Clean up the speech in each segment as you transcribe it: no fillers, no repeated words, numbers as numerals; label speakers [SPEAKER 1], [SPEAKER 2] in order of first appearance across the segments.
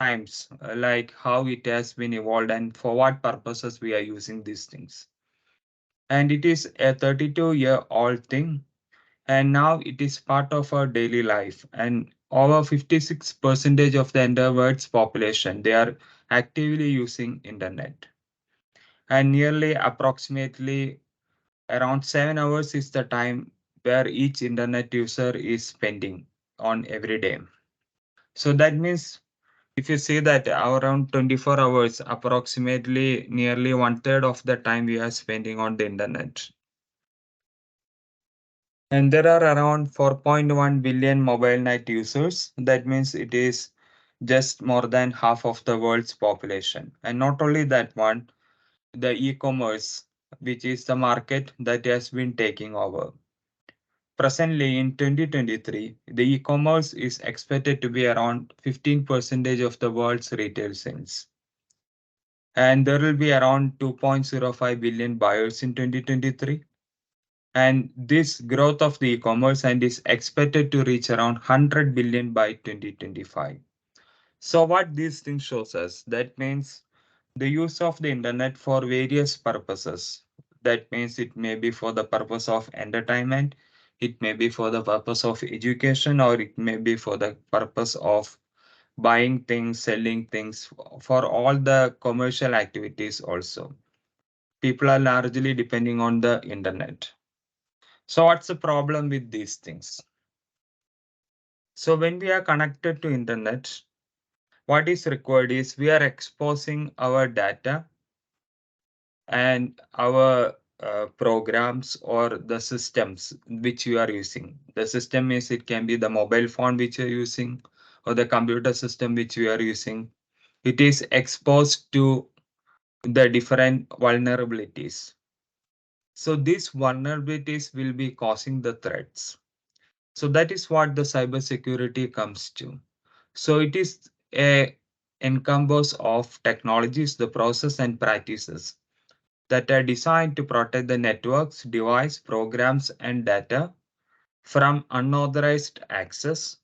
[SPEAKER 1] times, like how it has been evolved and for what purposes we are using these things. And it is a 32-year-old thing, and now it is part of our daily life. And over 56% of the entire world's population, they are actively using internet. And nearly approximately around 7 hours is the time where each internet user is spending on every day. So that means if you see that around 24 hours, approximately nearly one third of the time we are spending on the internet. And there are around 4.1 billion mobile net users. That means it is just more than half of the world's population. And not only that one, the e-commerce, which is the market that has been taking over. Presently in 2023, the e-commerce is expected to be around 15% of the world's retail sales. And there will be around 2.05 billion buyers in 2023. And this growth of the e-commerce and is expected to reach around 100 billion by 2025. So what these things shows us, that means the use of the internet for various purposes. That means it may be for the purpose of entertainment, it may be for the purpose of education, or it may be for the purpose of buying things, selling things, for all the commercial activities also. People are largely depending on the internet. So what's the problem with these things? So when we are connected to internet, what is required is we are exposing our data and our programs or the systems which you are using. The system is, it can be the mobile phone which you're using or the computer system which you are using. It is exposed to the different vulnerabilities. So these vulnerabilities will be causing the threats. So that is what the cybersecurity comes to. So it is a encompass of technologies, the process and practices that are designed to protect the networks, device, programs, and data from unauthorized access.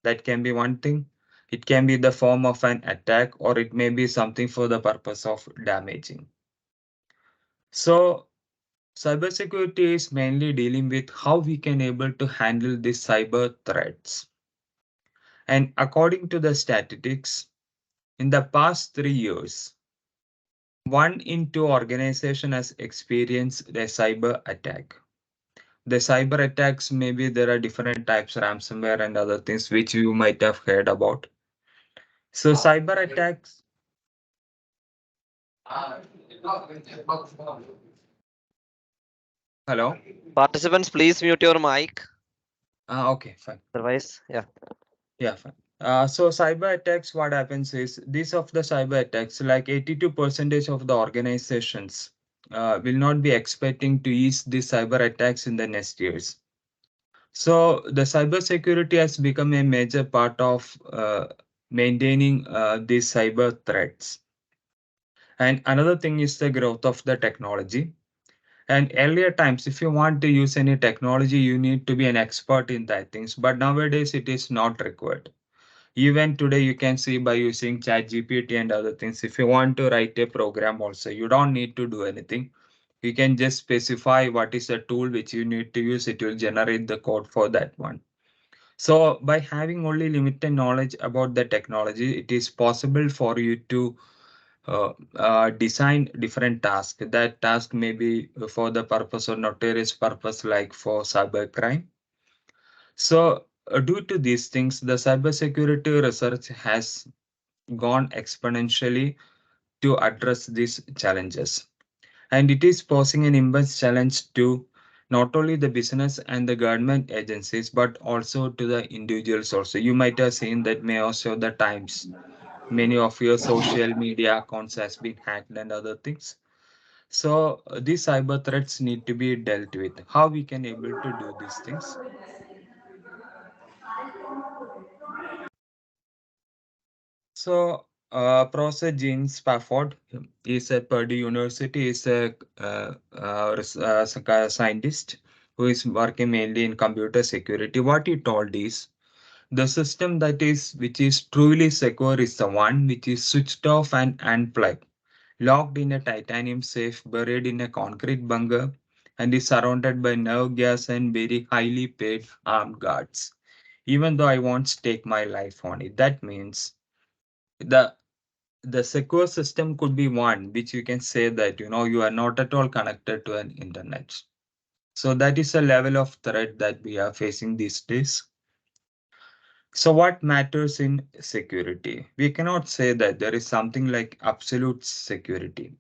[SPEAKER 1] That can be one thing. It can be the form of an attack, or it may be something for the purpose of damaging. So cybersecurity is mainly dealing with how we can able to handle these cyber threats. And according to the statistics, in the past 3 years, 1 in 2 organization has experienced a cyber attack. The cyber attacks, maybe there are different types, ransomware and other things which you might have heard about. So cyber attacks. Hello.
[SPEAKER 2] Participants, please mute your mic.
[SPEAKER 1] Okay, fine.
[SPEAKER 2] Otherwise, yeah.
[SPEAKER 1] Yeah, fine. So cyber attacks, what happens is these of the cyber attacks, like 82% of the organizations will not be expecting to ease these cyber attacks in the next years. So the cyber security has become a major part of maintaining these cyber threats. And another thing is the growth of the technology. And earlier times, if you want to use any technology, you need to be an expert in that things. But nowadays, it is not required. Even today, you can see by using ChatGPT and other things, if you want to write a program also, you don't need to do anything. You can just specify what is the tool which you need to use. It will generate the code for that one. So by having only limited knowledge about the technology, it is possible for you to design different tasks. That task may be for the purpose or nefarious purpose, like for cybercrime. So due to these things, the cybersecurity research has gone exponentially to address these challenges. And it is posing an immense challenge to not only the business and the government agencies, but also to the individuals also. You might have seen that may also the times many of your social media accounts has been hacked and other things. So these cyber threats need to be dealt with. How we can able to do these things? So Professor Jean Spafford is at Purdue University, is a scientist who is working mainly in computer security. What he told is The system that is which is truly secure is the one which is switched off and unplugged, locked in a titanium safe, buried in a concrete bunker, and is surrounded by nerve gas and very highly paid armed guards. Even though I won't stake my life on it, that means the the secure system could be one which you can say that you are not at all connected to an internet. So that is a level of threat that we are facing these days. So what matters in security? We cannot say that there is something like absolute security.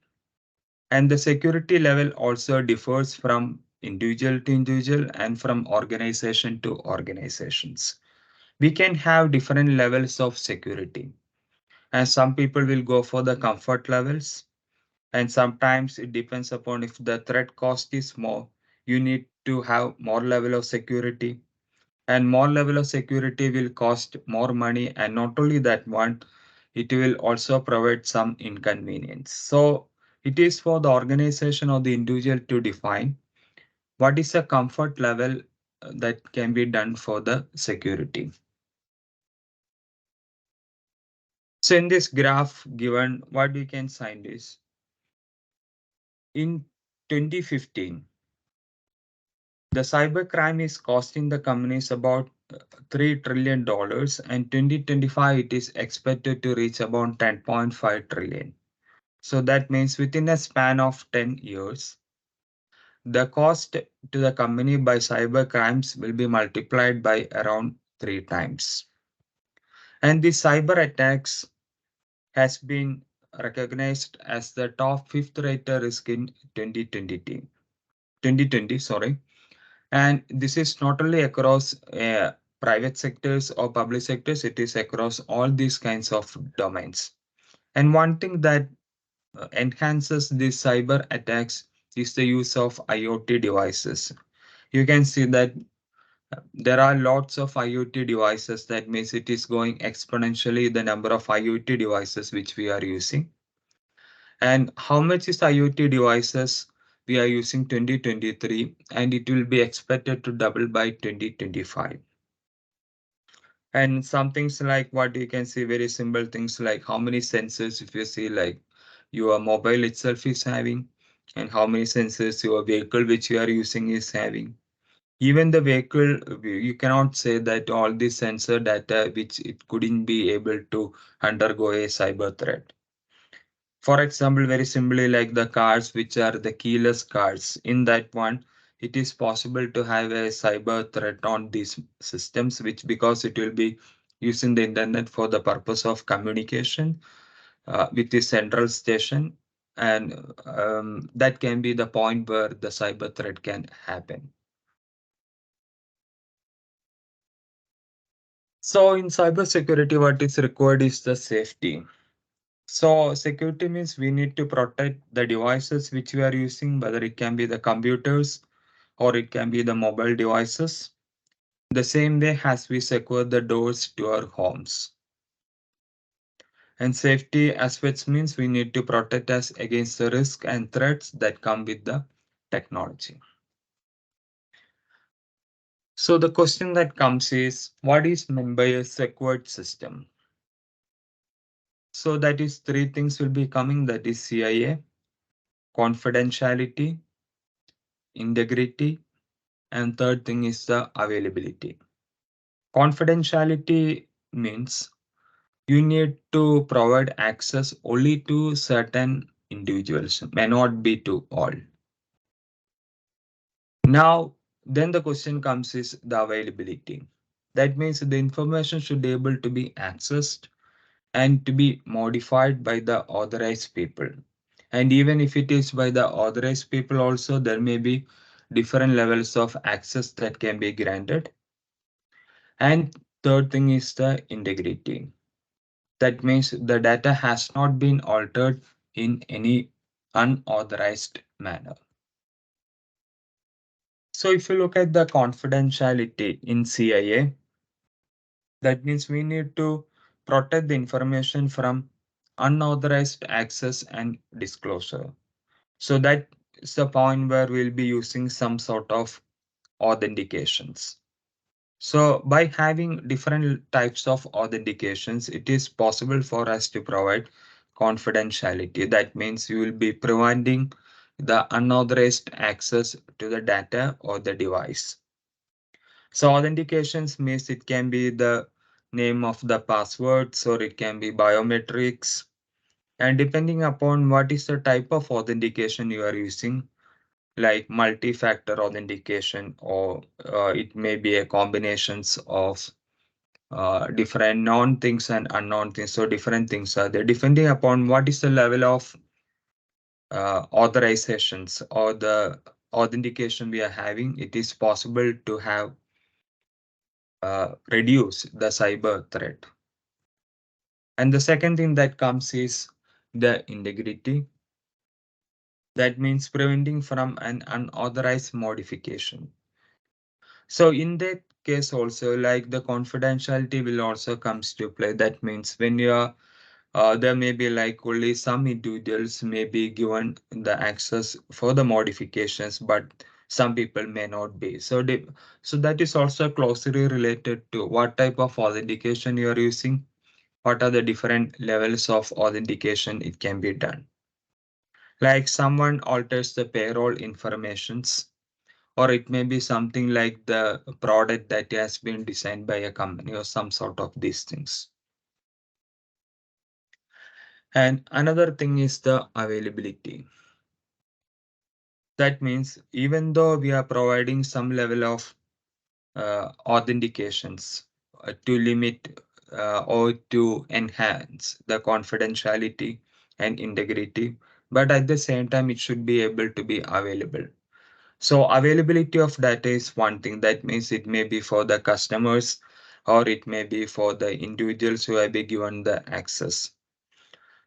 [SPEAKER 1] And the security level also differs from individual to individual and from organization to organizations. We can have different levels of security, and some people will go for the comfort levels, and sometimes it depends upon if the threat cost is more, you need to have more level of security, and more level of security will cost more money, and not only that one, it will also provide some inconvenience. So it is for the organization or the individual to define what is a comfort level that can be done for the security. So in this graph given, what we can find is in 2015, the cybercrime is costing the companies about $3 trillion, and 2025 it is expected to reach about 10.5 trillion. So that means within a span of 10 years, the cost to the company by cyber crimes will be multiplied by around 3 times. And the cyber attacks has been recognized as the top fifth rated risk in 2020, sorry. And this is not only across private sectors or public sectors, it is across all these kinds of domains. And one thing that enhances these cyber attacks is the use of IoT devices. You can see that there are lots of IoT devices. That means it is going exponentially the number of IoT devices which we are using. And how much is IoT devices we are using 2023, and it will be expected to double by 2025. And some things like what you can see, very simple things like how many sensors, if you see like your mobile itself is having, and how many sensors your vehicle which you are using is having. Even the vehicle, you cannot say that all the sensor data which it couldn't be able to undergo a cyber threat. For example, very simply like the cars which are the keyless cars, in that one, it is possible to have a cyber threat on these systems, which because it will be using the internet for the purpose of communication with the central station, and that can be the point where the cyber threat can happen. So in cybersecurity, what is required is the safety. So security means we need to protect the devices which we are using, whether it can be the computers or it can be the mobile devices. The same way as we secure the doors to our homes. And safety aspects means we need to protect us against the risk and threats that come with the technology. So the question that comes is, what is meant by a secured system? So that is three things will be coming, that is CIA, confidentiality, integrity, and third thing is the availability. Confidentiality means you need to provide access only to certain individuals, may not be to all. Now, then the question comes is the availability. That means the information should be able to be accessed and to be modified by the authorized people. And even if it is by the authorized people also, there may be different levels of access that can be granted. And third thing is the integrity. That means the data has not been altered in any unauthorized manner. So if you look at the confidentiality in CIA, that means we need to protect the information from unauthorized access and disclosure. So that is the point where we'll be using some sort of authentications. So by having different types of authentications, it is possible for us to provide confidentiality. That means you will be preventing the unauthorized access to the data or the device. So authentications means it can be the name of the passwords or it can be biometrics. And depending upon what is the type of authentication you are using, like multi-factor authentication, or it may be a combinations of different known things and unknown things. So different things are there. Depending upon what is the level of authorizations or the authentication we are having, it is possible to have reduce the cyber threat. And the second thing that comes is the integrity. That means preventing from an unauthorized modification. So in that case also, like the confidentiality will also comes to play. That means when you are there may be like only some individuals may be given the access for the modifications, but some people may not be. So that is also closely related to what type of authentication you are using, what are the different levels of authentication it can be done. Like someone alters the payroll informations, or it may be something like the product that has been designed by a company or some sort of these things. And another thing is the availability. That means even though we are providing some level of authentications to limit or to enhance the confidentiality and integrity, but at the same time, it should be able to be available. So availability of data is one thing. That means it may be for the customers or it may be for the individuals who have been given the access.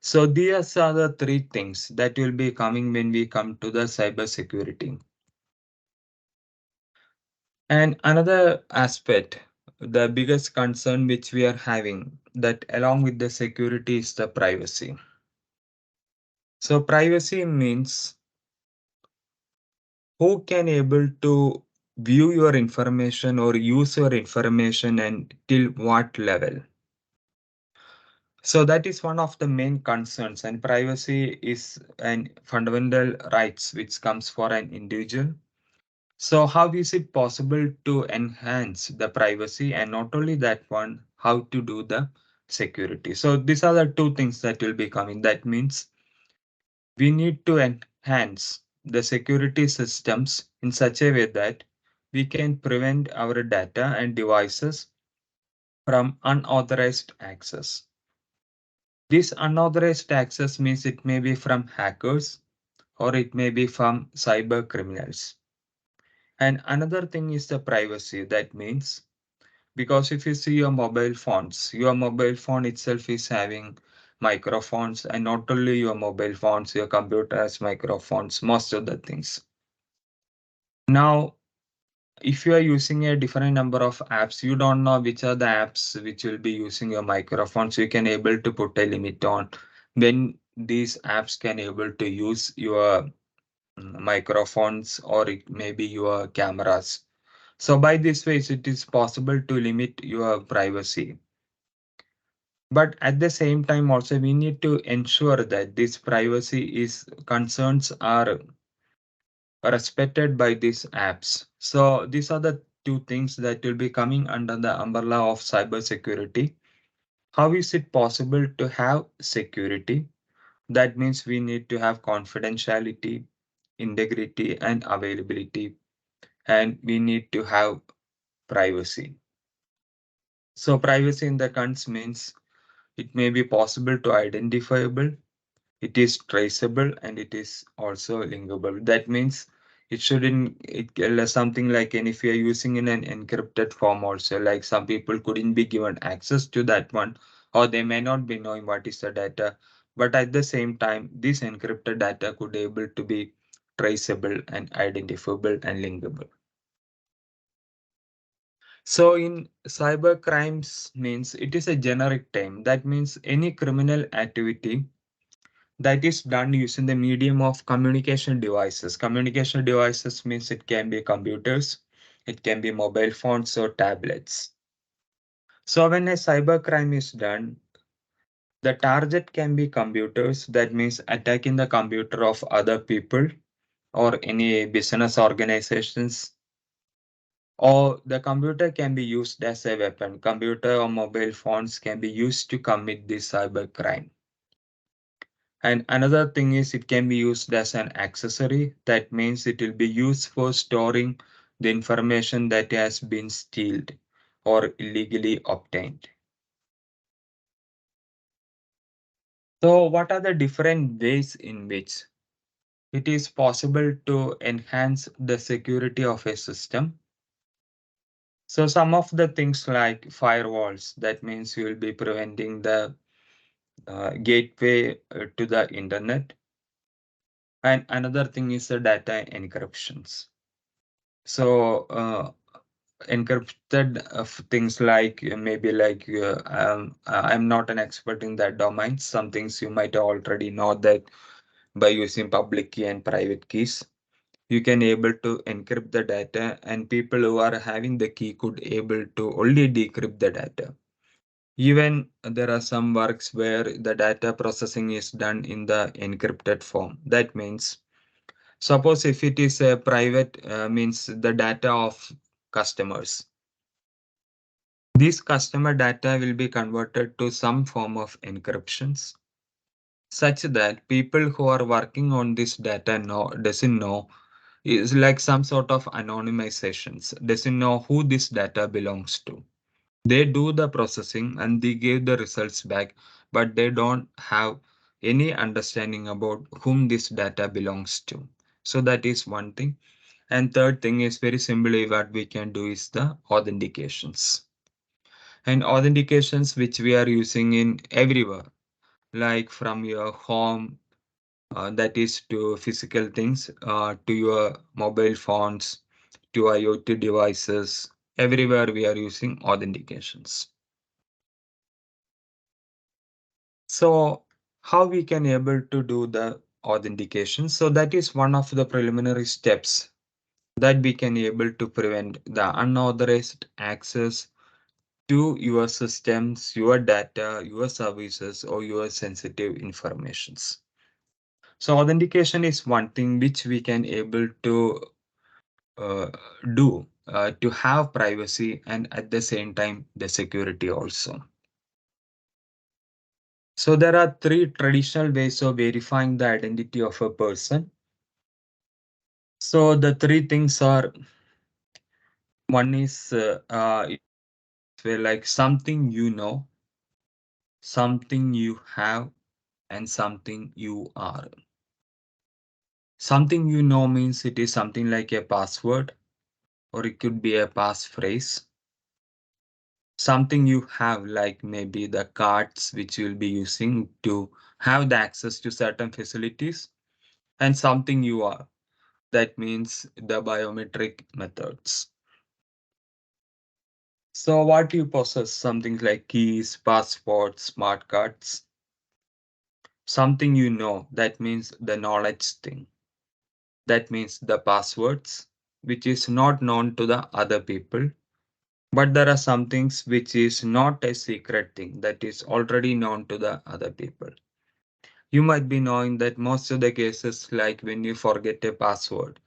[SPEAKER 1] So these are the three things that will be coming when we come to the cyber security. And another aspect, the biggest concern which we are having that along with the security is the privacy. So privacy means who can able to view your information or use your information and till what level. So that is one of the main concerns, and privacy is an fundamental rights which comes for an individual. So how is it possible to enhance the privacy, and not only that one, how to do the security? So these are the two things that will be coming. That means we need to enhance the security systems in such a way that we can prevent our data and devices from unauthorized access. This unauthorized access means it may be from hackers or it may be from cyber criminals. And another thing is the privacy. That means because if you see your mobile phone itself is having microphones, and not only your mobile phones, your computer has microphones, most of the things. Now, if you are using a different number of apps, you don't know which are the apps which will be using your microphone. So you can able to put a limit on when these apps can able to use your microphones or it may be your cameras. So by this way, it is possible to limit your privacy. But at the same time, also we need to ensure that this privacy is concerns are respected by these apps. So these are the two things that will be coming under the umbrella of cybersecurity. How is it possible to have security? That means we need to have confidentiality, integrity, and availability, and we need to have privacy. So privacy in the cons means it may be possible to identifiable, it is traceable, and it is also linkable. That means it shouldn't something like, and if you are using in an encrypted form also, like some people couldn't be given access to that one, or they may not be knowing what is the data. But at the same time, this encrypted data could able to be traceable and identifiable and linkable. So in cyber crimes means it is a generic term. That means any criminal activity that is done using the medium of communication devices. Communication devices means it can be computers, It can be mobile phones or tablets. So when a cybercrime is done, the target can be computers. That means attacking the computer of other people or any business organizations. Or the computer can be used as a weapon. Computer or mobile phones can be used to commit this cybercrime. And another thing is it can be used as an accessory. That means it will be used for storing the information that has been stolen or illegally obtained. So what are the different ways in which it is possible to enhance the security of a system? So some of the things like firewalls, that means you will be preventing the gateway to the internet. And another thing is the data encryptions. So encrypted things like maybe like I'm not an expert in that domain. Some things you might already know that by using public key and private keys, you can able to encrypt the data, and people who are having the key could able to only decrypt the data. Even there are some works where the data processing is done in the encrypted form. That means suppose if it is a private means the data of customers, this customer data will be converted to some form of encryptions such that people who are working on this data doesn't know, is like some sort of anonymizations, doesn't know who this data belongs to. They do the processing and they give the results back, but they don't have any understanding about whom this data belongs to. So that is one thing. And third thing is very simply what we can do is the authentications. And authentications which we are using in everywhere, like from your home, that is to physical things, to your mobile phones, to IoT devices, everywhere we are using authentications. So how we can able to do the authentication? So that is one of the preliminary steps that we can able to prevent the unauthorized access to your systems, your data, your services, or your sensitive informations. So authentication is one thing which we can able to uh, do to have privacy and at the same time the security also. So there are three traditional ways of verifying the identity of a person. So the three things are, one is like something you know, something you have, and something you are. Something you know means it is something like a password or it could be a passphrase. Something you have, like maybe the cards which you'll be using to have the access to certain facilities, and something you are. That means the biometric methods. So what you possess, something like keys, passports, smart cards, something you know, that means the knowledge thing. That means the passwords, which is not known to the other people. But there are some things which is not a secret thing that is already known to the other people. You might be knowing that most of the cases, like when you forget a password,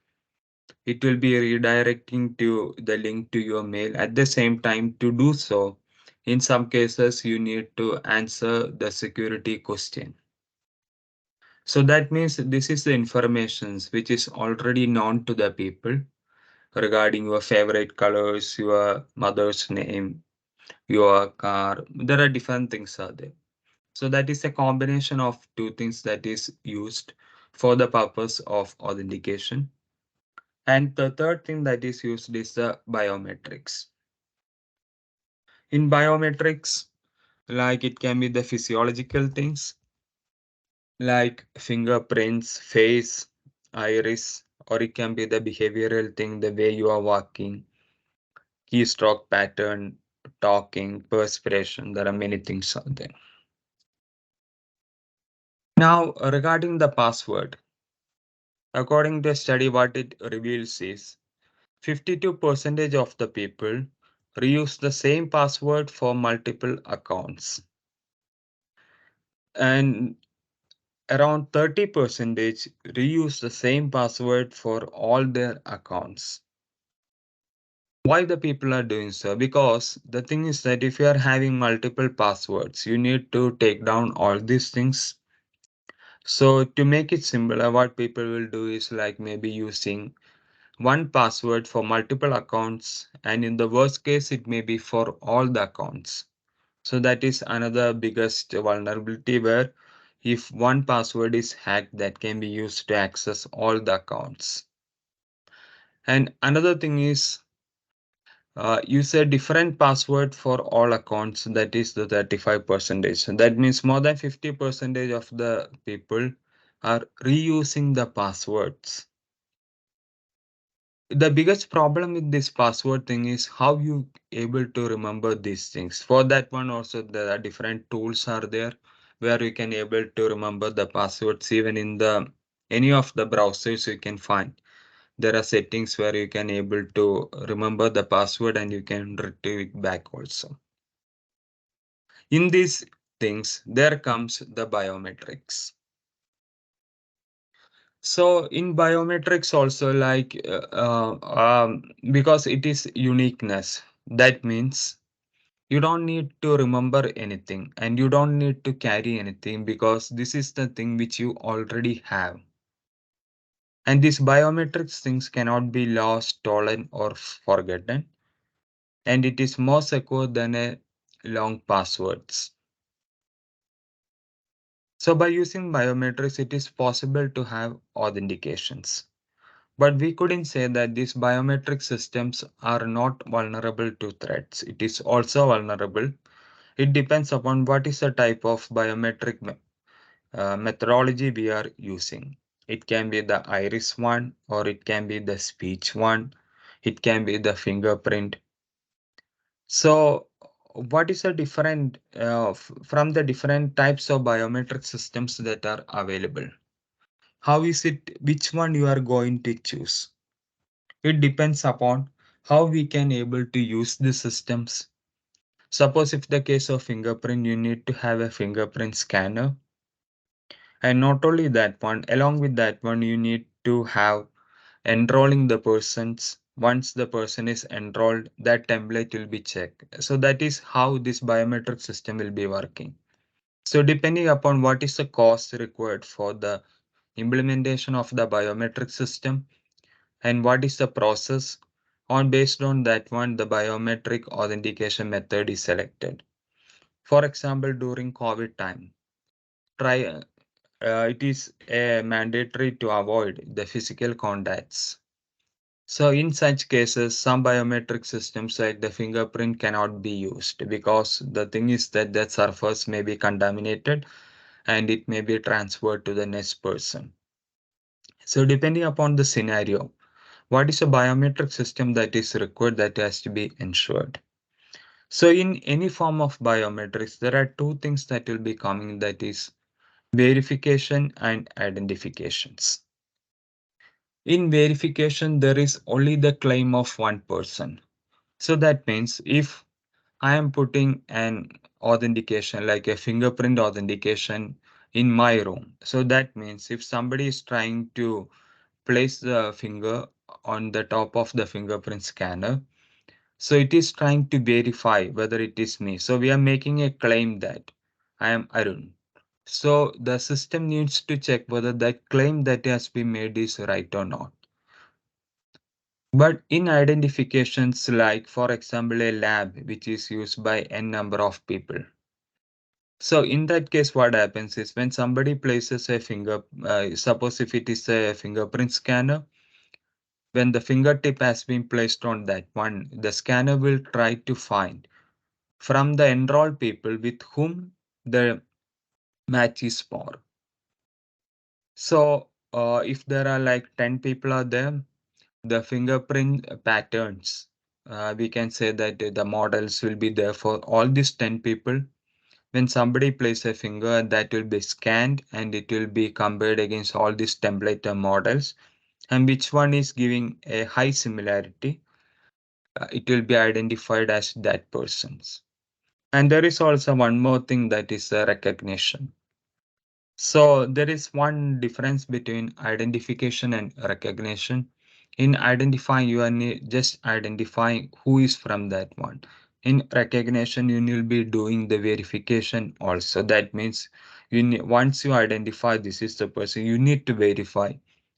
[SPEAKER 1] it will be redirecting to the link to your mail. At the same time, to do so, in some cases, you need to answer the security question. So that means this is the information which is already known to the people regarding your favorite colors, your mother's name, your car. There are different things are there. So that is a combination of two things that is used for the purpose of authentication. And the third thing that is used is the biometrics. In biometrics, like it can be the physiological things like fingerprints, face, iris, or it can be the behavioral thing, the way you are walking, keystroke pattern, talking, perspiration. There are many things out there. Now, regarding the password, according to a study, what it reveals is 52% of the people reuse the same password for multiple accounts, and around 30% reuse the same password for all their accounts. Why the people are doing so? Because the thing is that if you are having multiple passwords, you need to take down all these things. So to make it simpler, what people will do is like maybe using one password for multiple accounts, and in the worst case, it may be for all the accounts. So that is another biggest vulnerability where if one password is hacked, that can be used to access all the accounts. And another thing is use a different password for all accounts. That is the 35%. So that means more than 50% of the people are reusing the passwords. The biggest problem with this password thing is how you able to remember these things. For that one also there are different tools are there where you can able to remember the passwords even in the any of the browsers you can find. There are settings where you can able to remember the password and you can retrieve it back also. In these things, there comes the biometrics. So in biometrics also because it is uniqueness, that means you don't need to remember anything and you don't need to carry anything because this is the thing which you already have. And these biometrics things cannot be lost, stolen, or forgotten. And it is more secure than a long passwords. So by using biometrics, it is possible to have authentications. But we couldn't say that these biometric systems are not vulnerable to threats. It is also vulnerable. It depends upon what is the type of biometric methodology we are using. It can be the iris one, or it can be the speech one. It can be the fingerprint. So, what is the different from the different types of biometric systems that are available? How is it? Which one you are going to choose? It depends upon how we can able to use the systems. Suppose if the case of fingerprint, you need to have a fingerprint scanner. And not only that one, along with that one, you need to have enrolling the persons. Once the person is enrolled, that template will be checked. So that is how this biometric system will be working. So depending upon what is the cost required for the implementation of the biometric system and what is the process, on based on that one, the biometric authentication method is selected. For example, during COVID time, try it is mandatory to avoid the physical contacts. So in such cases, some biometric systems like the fingerprint cannot be used because the thing is that that surface may be contaminated and it may be transferred to the next person. So depending upon the scenario, what is a biometric system that is required that has to be ensured? So in any form of biometrics, there are two things that will be coming, that is verification and identifications. In verification, there is only the claim of one person. So that means if I am putting an authentication like a fingerprint authentication in my room, so that means if somebody is trying to place the finger on the top of the fingerprint scanner, so it is trying to verify whether it is me. So we are making a claim that I am Arun. So the system needs to check whether that claim that has been made is right or not. But in identifications, like for example, a lab which is used by n number of people. So in that case, what happens is when somebody places a suppose if it is a fingerprint scanner, when the fingertip has been placed on that one, the scanner will try to find from the enrolled people with whom the match is for. So if there are like 10 people are there, the fingerprint patterns, we can say that the models will be there for all these 10 people. When somebody places a finger, that will be scanned and it will be compared against all these template models. and which one is giving a high similarity, it will be identified as that person's. And there is also one more thing, that is recognition. So there is one difference between identification and recognition. In identifying, you are just identifying who is from that one. In recognition, you will be doing the verification also. That means once you identify this is the person, you need to verify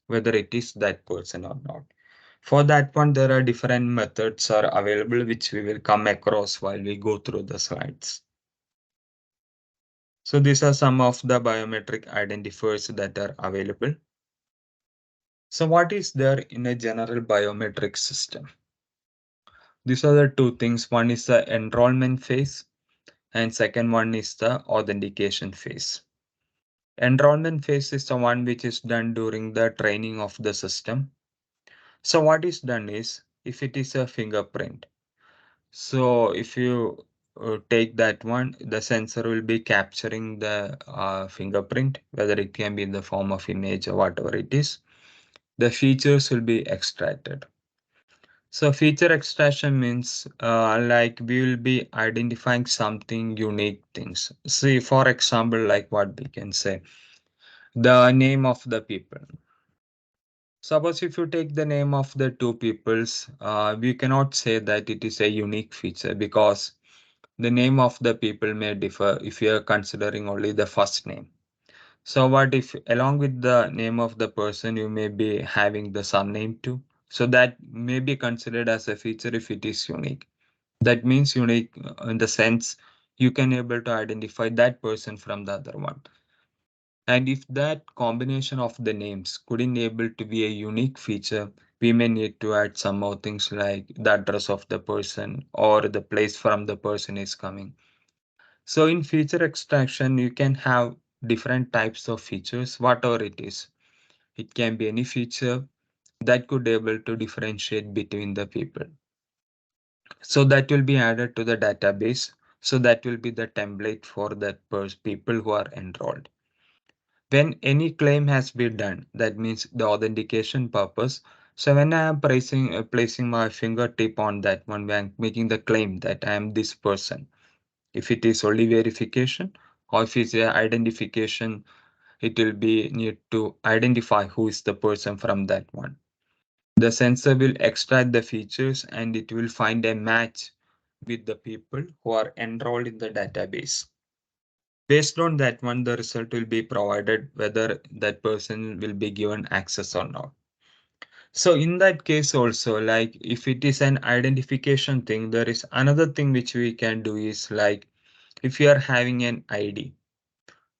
[SPEAKER 1] whether it is that person or not. For that one, there are different methods are available, which we will come across while we go through the slides. So these are some of the biometric identifiers that are available. So what is there in a general biometric system? These are the two things. One is the enrollment phase and second one is the authentication phase. Enrollment phase is the one which is done during the training of the system. So what is done is, if it is a fingerprint, so if you take that one, the sensor will be capturing the fingerprint, whether it can be in the form of image or whatever it is. The features will be extracted. So feature extraction means like we will be identifying something unique things. See, for example, like what we can say, the name of the people. Suppose if you take the name of the two peoples, we cannot say that it is a unique feature because the name of the people may differ if you are considering only the first name. So what if along with the name of the person you may be having the surname too? So that may be considered as a feature if it is unique. That means unique in the sense you can able to identify that person from the other one. And if that combination of the names couldn't able to be a unique feature, we may need to add some more things like the address of the person or the place from the person is coming. So in feature extraction, you can have different types of features, whatever it is. It can be any feature that could able to differentiate between the people. So that will be added to the database. So that will be the template for that people who are enrolled. When any claim has been done, that means the authentication purpose. So when I am placing my fingertip on that one, when I'm making the claim that I am this person, if it is only verification or if it's a identification, it will be need to identify who is the person from that one. The sensor will extract the features and it will find a match with the people who are enrolled in the database. Based on that one, the result will be provided whether that person will be given access or not. So in that case also, like if it is an identification thing, there is another thing which we can do is like if you are having an ID.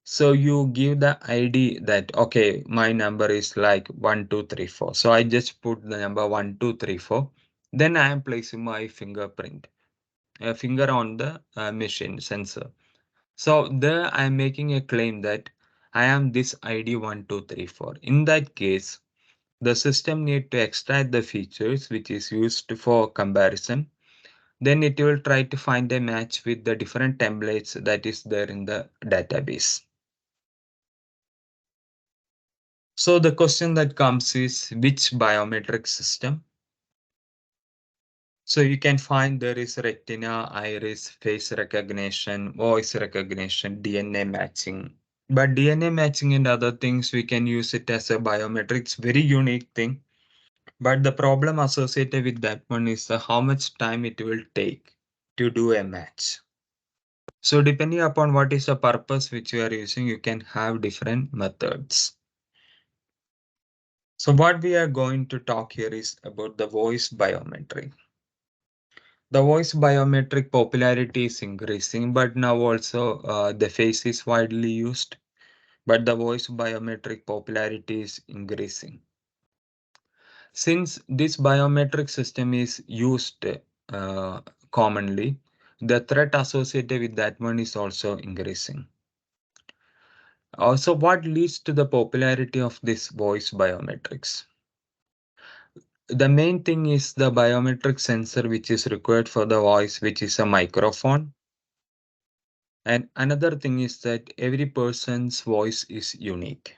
[SPEAKER 1] So you give the ID that, okay, my number is like 1234. So I just put the number 1234. Then I am placing my fingerprint, a finger on the machine sensor. So there I am making a claim that I am this ID 1234. In that case, the system need to extract the features which is used for comparison. Then it will try to find a match with the different templates that is there in the database. So the question that comes is which biometric system? So you can find there is retina, iris, face recognition, voice recognition, DNA matching. But DNA matching and other things, we can use it as a biometric. It's very unique thing. But the problem associated with that one is how much time it will take to do a match. So depending upon what is the purpose which you are using, you can have different methods. So what we are going to talk here is about the voice biometric. The voice biometric popularity is increasing, but now also the face is widely used, but the voice biometric popularity is increasing. Since this biometric system is used uh, commonly, the threat associated with that one is also increasing. Also, what leads to the popularity of this voice biometrics? The main thing is the biometric sensor which is required for the voice, which is a microphone. And another thing is that every person's voice is unique.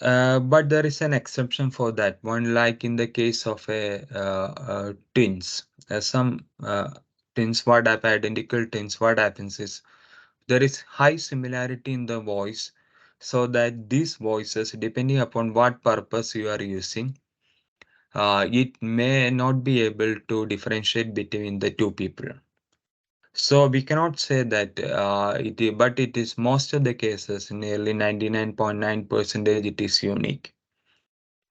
[SPEAKER 1] But there is an exception for that one, like in the case of a twins. Some twins, identical twins, what happens is there is high similarity in the voice, so that these voices, depending upon what purpose you are using, it may not be able to differentiate between the two people. So we cannot say that but it is most of the cases, nearly 99.9 percentage, it is unique.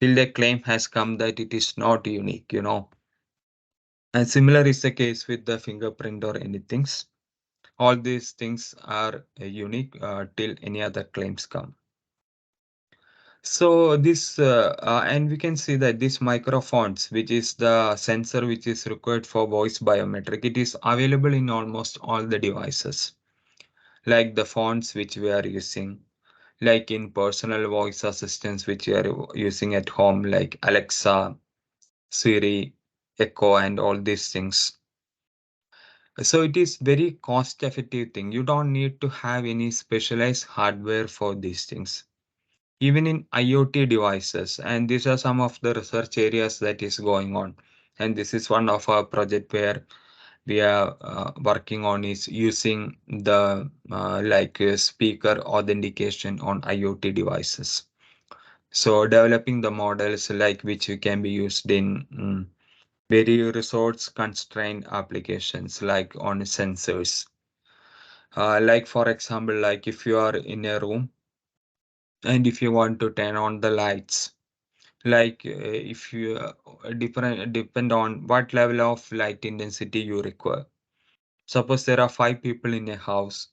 [SPEAKER 1] Till the claim has come that it is not unique, you know. And similar is the case with the fingerprint or anything. All these things are unique till any other claims come. So and we can see that this microphones, which is the sensor which is required for voice biometric, it is available in almost all the devices, like the fonts which we are using, like in personal voice assistants which you are using at home, like Alexa, Siri, Echo, and all these things. So it is very cost effective thing. You don't need to have any specialized hardware for these things. Even in IoT devices, and these are some of the research areas that is going on. And this is one of our project where we are working on is using the speaker authentication on IoT devices. So developing the models like which can be used in very resource constrained applications like on sensors. Like for example, like if you are in a room and if you want to turn on the lights, if you different depend on what level of light intensity you require. Suppose there are 5 people in a house,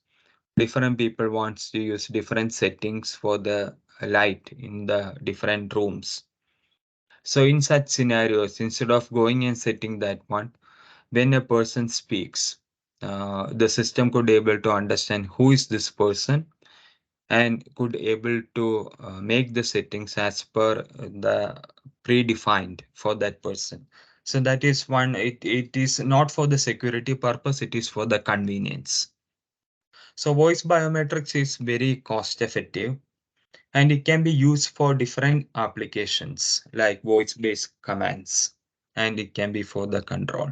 [SPEAKER 1] different people wants to use different settings for the light in the different rooms. So in such scenarios, instead of going and setting that one, when a person speaks, the system could able to understand who is this person and could able to make the settings as per the predefined for that person. So that is one, it is not for the security purpose, it is for the convenience. So voice biometrics is very cost effective and it can be used for different applications like voice based commands, and it can be for the control.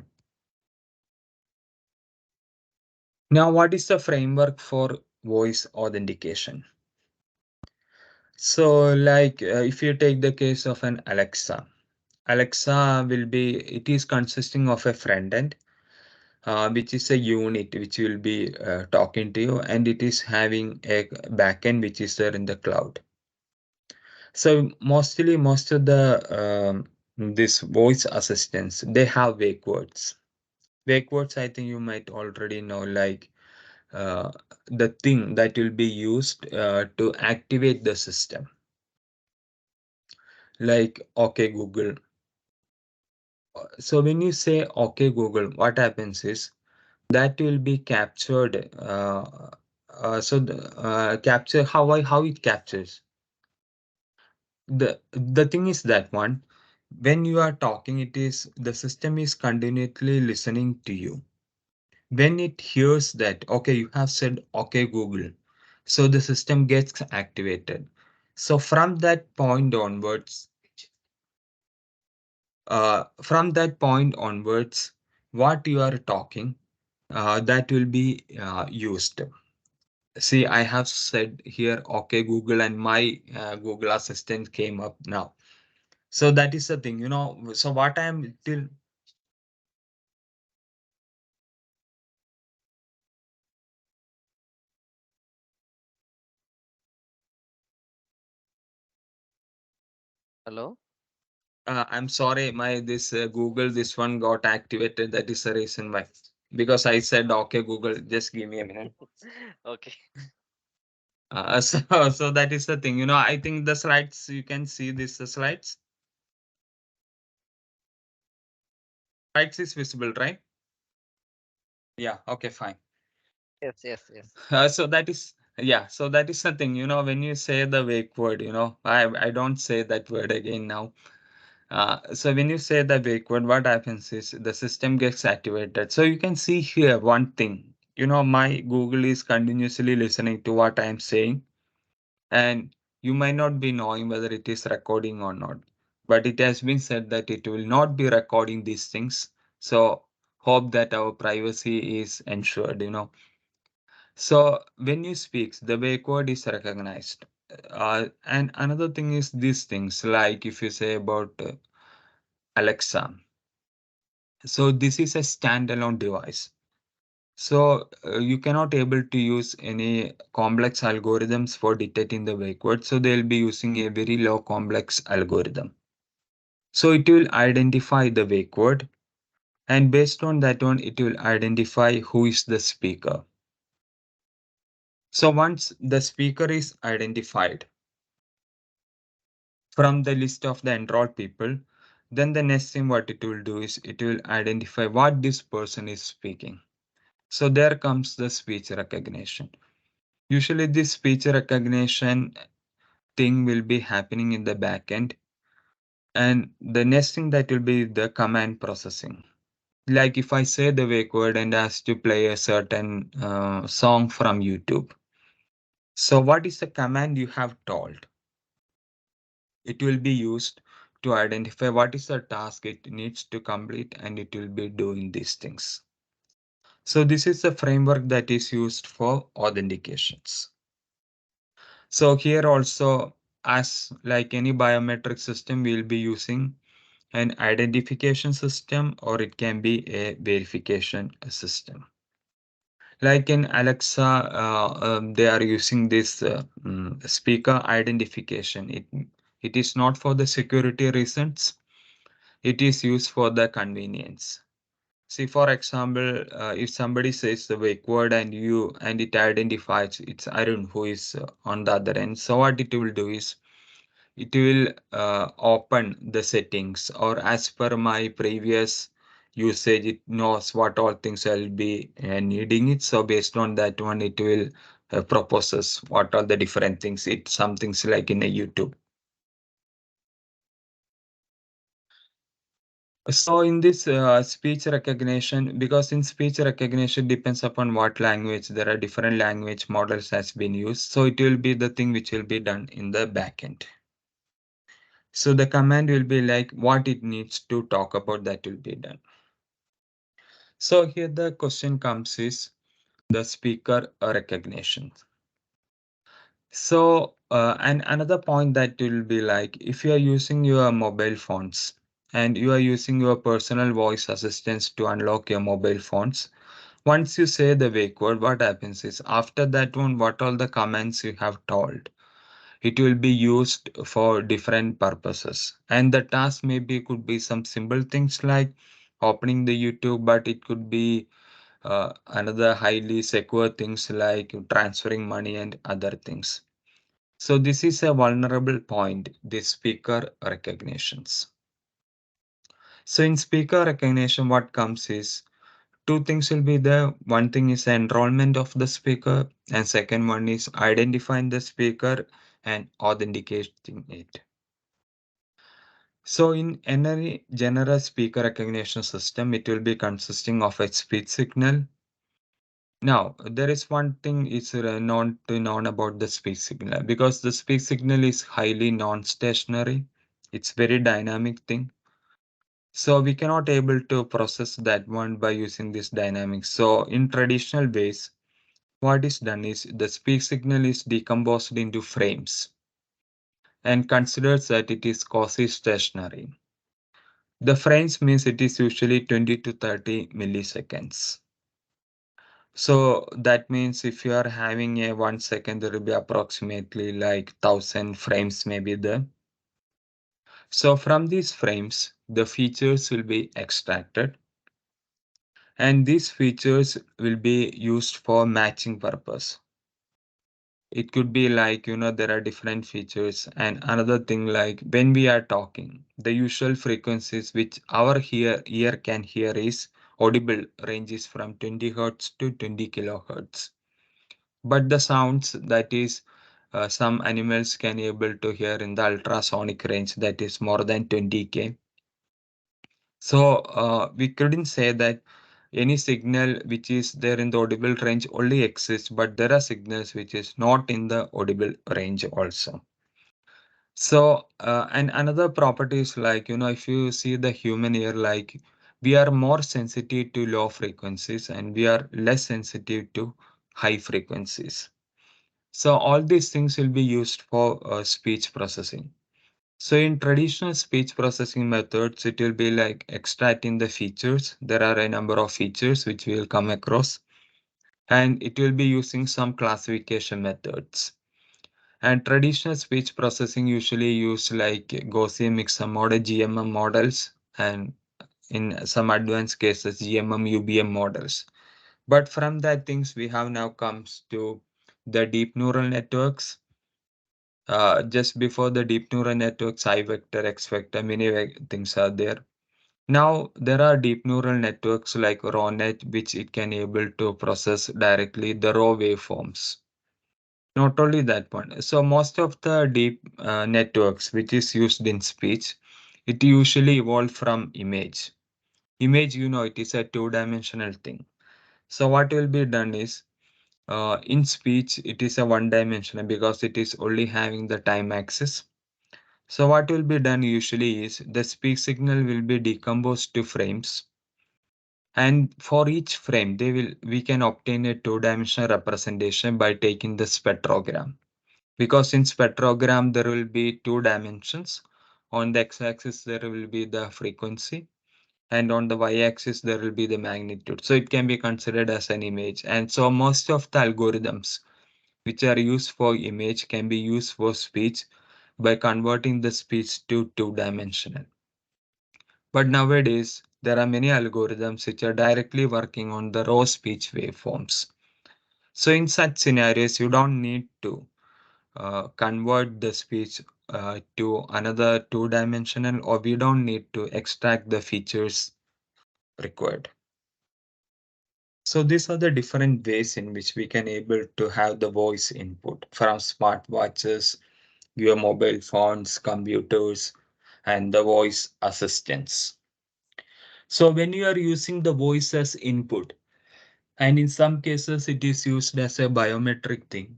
[SPEAKER 1] Now, what is the framework for voice authentication? So, if you take the case of an Alexa, Alexa will be, it is consisting of a front end, which is a unit which will be talking to you, and it is having a backend which is there in the cloud. So, most of the this voice assistants, they have wake words. Wake words, I think you might already know, like uh, the thing that will be used to activate the system, like okay Google. So when you say okay Google, what happens is that will be captured. Capture how it captures. The thing is that one, when you are talking, it is the system is continuously listening to you. When it hears that okay you have said okay Google, so the system gets activated. So from that point onwards, what you are talking, that will be used. See, I have said here, okay, Google, and my Google Assistant came up now. So that is the thing, you know. So what I am till
[SPEAKER 2] Hello?
[SPEAKER 1] I'm sorry, my this Google, this one got activated. That is the reason why. Because I said, okay, Google, just give me a minute.
[SPEAKER 2] Okay.
[SPEAKER 1] So that is the thing, you know. I think the slides, you can see this the slides. Slides is visible, right? Yeah. Okay, fine.
[SPEAKER 2] Yes, yes, yes.
[SPEAKER 1] So that is, yeah, so that is the thing, you know, when you say the wake word, you know, I don't say that word again now. So when you say the wake word, what happens is the system gets activated. So you can see here one thing, you know, my Google is continuously listening to what I'm saying, and You might not be knowing whether it is recording or not, but it has been said that it will not be recording these things. So hope that our privacy is ensured. So when you speak, the wake word is recognized. And another thing is these things, like if you say about Alexa. So this is a standalone device. So you cannot able to use any complex algorithms for detecting the wake word. So they'll be using a very low complex algorithm. So it will identify the wake word, and based on that one, it will identify who is the speaker. So once the speaker is identified from the list of the enrolled people, then the next thing what it will do is it will identify what this person is speaking. So there comes the speech recognition. Usually this speech recognition thing will be happening in the backend, and the next thing that will be the command processing. Like if I say the wake word and ask to play a certain song from YouTube. So what is the command you have told? It will be used to identify what is the task it needs to complete, and it will be doing these things. So this is the framework that is used for authentications. So here also, as like any biometric system, we'll be using an identification system, or it can be a verification system. Like in Alexa, they are using this speaker identification. It is not for the security reasons. It is used for the convenience. See, for example, if somebody says the wake word and it identifies it's Arun who is on the other end. So what it will do is it will open the settings, or as per my previous usage, it knows what all things I'll be needing it. So based on that one, it will proposes what are the different things. It's some things like in a YouTube. So in this speech recognition, because in speech recognition depends upon what language, there are different language models has been used. So it will be the thing which will be done in the backend. So the command will be like what it needs to talk about, that will be done. So here the question comes is the speaker recognition. So and another point that will be like if you are using your mobile phones and you are using your personal voice assistants to unlock your mobile phones. Once you say the wake word, what happens is after that one, what all the commands you have told, it will be used for different purposes. And the task maybe could be some simple things like opening the YouTube, but it could be another highly secure things like transferring money and other things. So this is a vulnerable point, the speaker recognitions. So in speaker recognition, what comes is two things will be there. One thing is enrollment of the speaker, and second one is identifying the speaker and authenticating it. So in any general speaker recognition system, it will be consisting of a speech signal. Now, there is one thing is known about the speech signal, because the speech signal is highly non-stationary. It's very dynamic thing. So we cannot able to process that one by using this dynamics. So in traditional ways, what is done is the speech signal is decomposed into frames and considers that it is quasi-stationary. The frames means it is usually 20 to 30 milliseconds. So that means if you are having a 1 second, there will be approximately like 1,000 frames maybe there. So from these frames, the features will be extracted, and these features will be used for matching purpose. It could be like, there are different features. And another thing, like when we are talking, the usual frequencies which our ear can hear is audible ranges from 20 hertz to 20 kilohertz. But the sounds that is some animals can able to hear in the ultrasonic range that is more than 20K. So we couldn't say that any signal which is there in the audible range only exists, but there are signals which is not in the audible range also. So, and another property is like, if you see the human ear, like we are more sensitive to low frequencies and we are less sensitive to high frequencies. So all these things will be used for speech processing. So in traditional speech processing methods, it will be like extracting the features. There are a number of features which we will come across, and it will be using some classification methods. And traditional speech processing usually use like Gaussian mixer model, GMM models, and in some advanced cases, GMM, UBM models. But from that things we have now comes to the deep neural networks. Just before the deep neural networks, I vector, X vector, things are there. Now there are deep neural networks like RONet, which it can able to process directly the raw waveforms. Not only that one. So most of the deep networks which is used in speech, it usually evolved from image. Image, it is a two-dimensional thing. So what will be done is in speech, it is a one-dimensional because it is only having the time axis. So what will be done usually is the speech signal will be decomposed to frames, and for each frame we can obtain a two-dimensional representation by taking the spectrogram. Because in spectrogram there will be two dimensions. On the x-axis there will be the frequency, and on the y-axis there will be the magnitude. So it can be considered as an image. And so most of the algorithms which are used for image can be used for speech by converting the speech to two-dimensional. But nowadays, there are many algorithms which are directly working on the raw speech waveforms. So in such scenarios, you don't need to convert the speech to another two-dimensional, or we don't need to extract the features required. So these are the different ways in which we can able to have the voice input from smartwatches, your mobile phones, computers, and the voice assistants. So when you are using the voice as input, and in some cases it is used as a biometric thing,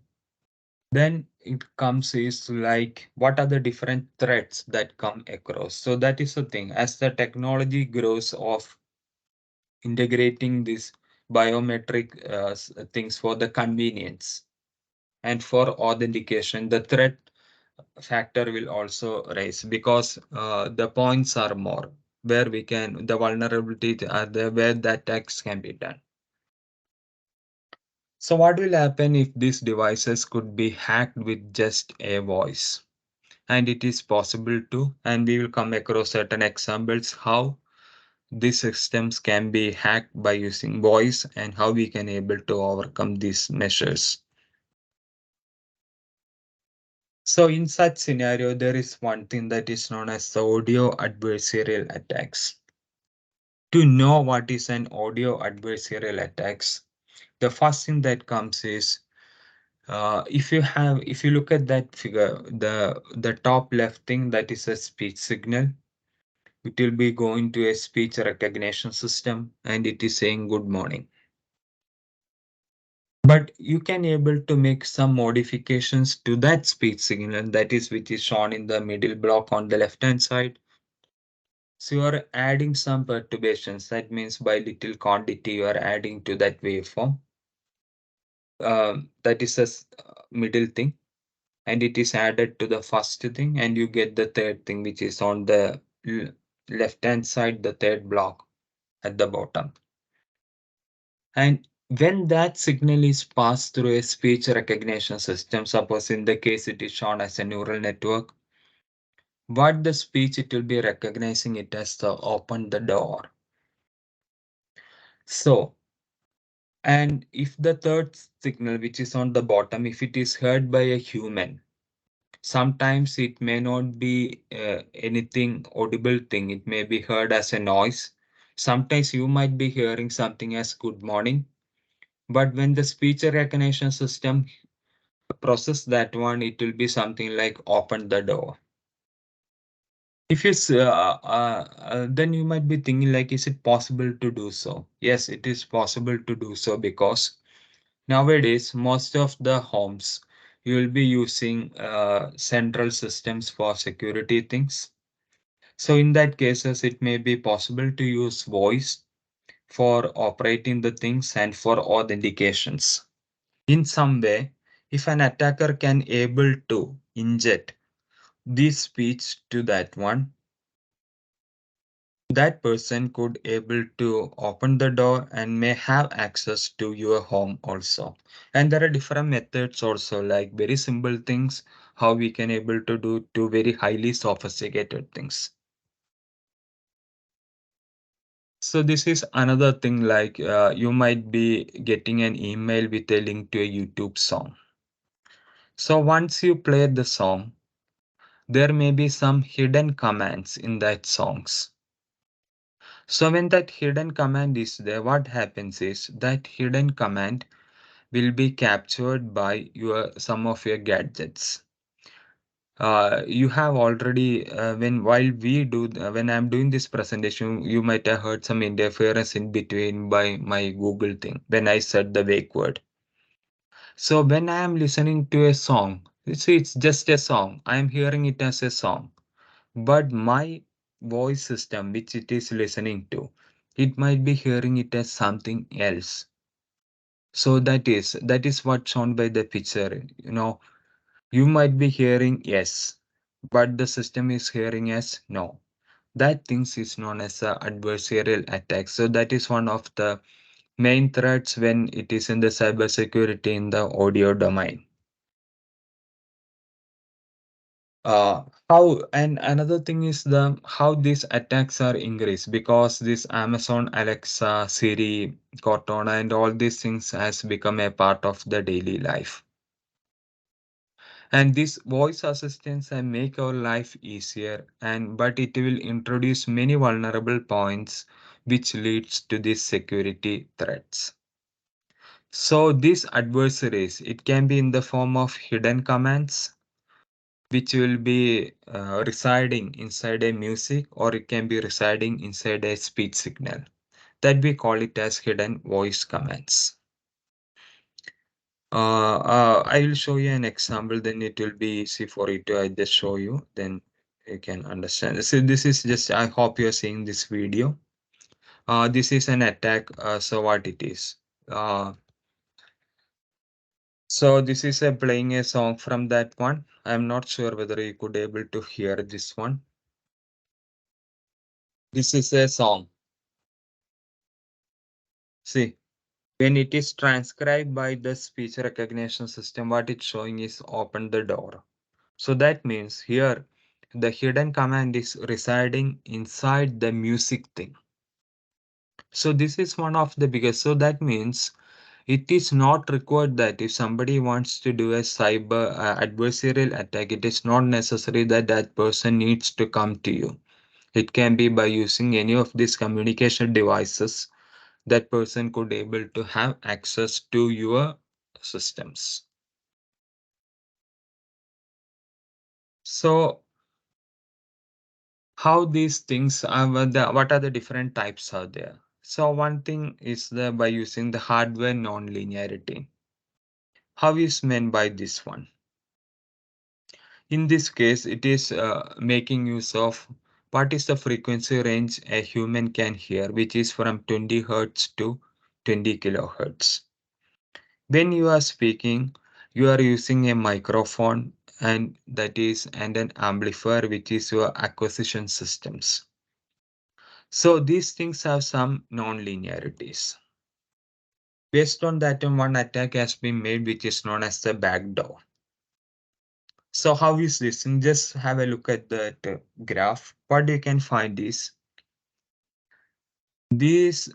[SPEAKER 1] then it comes is like what are the different threats that come across. So that is the thing. As the technology grows of integrating these biometric things for the convenience and for authentication, the threat factor will also rise because the points are more where we can the vulnerability are there where the attacks can be done. So what will happen if these devices could be hacked with just a voice? And it is possible to, and we will come across certain examples how these systems can be hacked by using voice and how we can able to overcome these measures. So in such scenario, there is one thing that is known as the audio adversarial attacks. To know what is an audio adversarial attacks, the first thing that comes is if you look at that figure, the top left thing that is a speech signal, it will be going to a speech recognition system and it is saying good morning. But you can able to make some modifications to that speech signal, that is which is shown in the middle block on the left hand side. So you are adding some perturbations. That means by little quantity you are adding to that waveform. That is a middle thing, and it is added to the first thing, and you get the third thing which is on the left hand side, the third block at the bottom. And when that signal is passed through a speech recognition system, suppose in the case it is shown as a neural network, what the speech it will be recognizing it as the open the door. So, and if the third signal which is on the bottom, if it is heard by a human, sometimes it may not be anything audible thing. It may be heard as a noise. Sometimes you might be hearing something as good morning, but when the speech recognition system process that one, it will be something like open the door. If it's then you might be thinking like, is it possible to do so? Yes, it is possible to do so because nowadays most of the homes you will be using central systems for security things. So in that cases, it may be possible to use voice for operating the things and for authentications. In some way, if an attacker can able to inject this speech to that one, that person could able to open the door and may have access to your home also. And there are different methods also, like very simple things how we can able to do to very highly sophisticated things. So this is another thing, like you might be getting an email with a link to a YouTube song. So once you play the song, there may be some hidden commands in that songs. So when that hidden command is there, what happens is that hidden command will be captured by your some of your gadgets. You have already when while we do when I'm doing this presentation, you might have heard some interference in between by my Google thing when I said the wake word. So when I am listening to a song, it's just a song. I am hearing it as a song. But my voice system, which it is listening to, it might be hearing it as something else. So that is what shown by the picture. You might be hearing yes, but the system is hearing as no. That things is known as a adversarial attack. So that is one of the main threats when it is in the cybersecurity in the audio domain. How and another thing is the how these attacks are increased because this Amazon Alexa, Siri, Cortana, and all these things has become a part of the daily life. And these voice assistants can make our life easier, and but it will introduce many vulnerable points, which leads to these security threats. So these adversaries, it can be in the form of hidden commands which will be residing inside a music, or it can be residing inside a speech signal, that we call it as hidden voice commands. I will show you an example, then it will be easy for you to I just show you, then you can understand. So this is just, I hope you're seeing this video. This is an attack. So what it is. Uh, so this is a playing a song from that one. I'm not sure whether you could able to hear this one. This is a song. See, when it is transcribed by the speech recognition system, what it's showing is open the door. So that means here the hidden command is residing inside the music thing. So this is one of the biggest. So that means it is not required that if somebody wants to do a cyber adversarial attack, it is not necessary that that person needs to come to you. It can be by using any of these communication devices that person could able to have access to your systems. So how these things are, what are the different types are there? So one thing is the by using the hardware non-linearity. How is meant by this one? In this case, it is making use of what is the frequency range a human can hear, which is from 20 hertz to 20 kilohertz. When you are speaking, you are using a microphone and that is and an amplifier, which is your acquisition systems. So these things have some non-linearities. Based on that, one attack has been made, which is known as the backdoor. So how is this? And just have a look at that graph. What you can find is this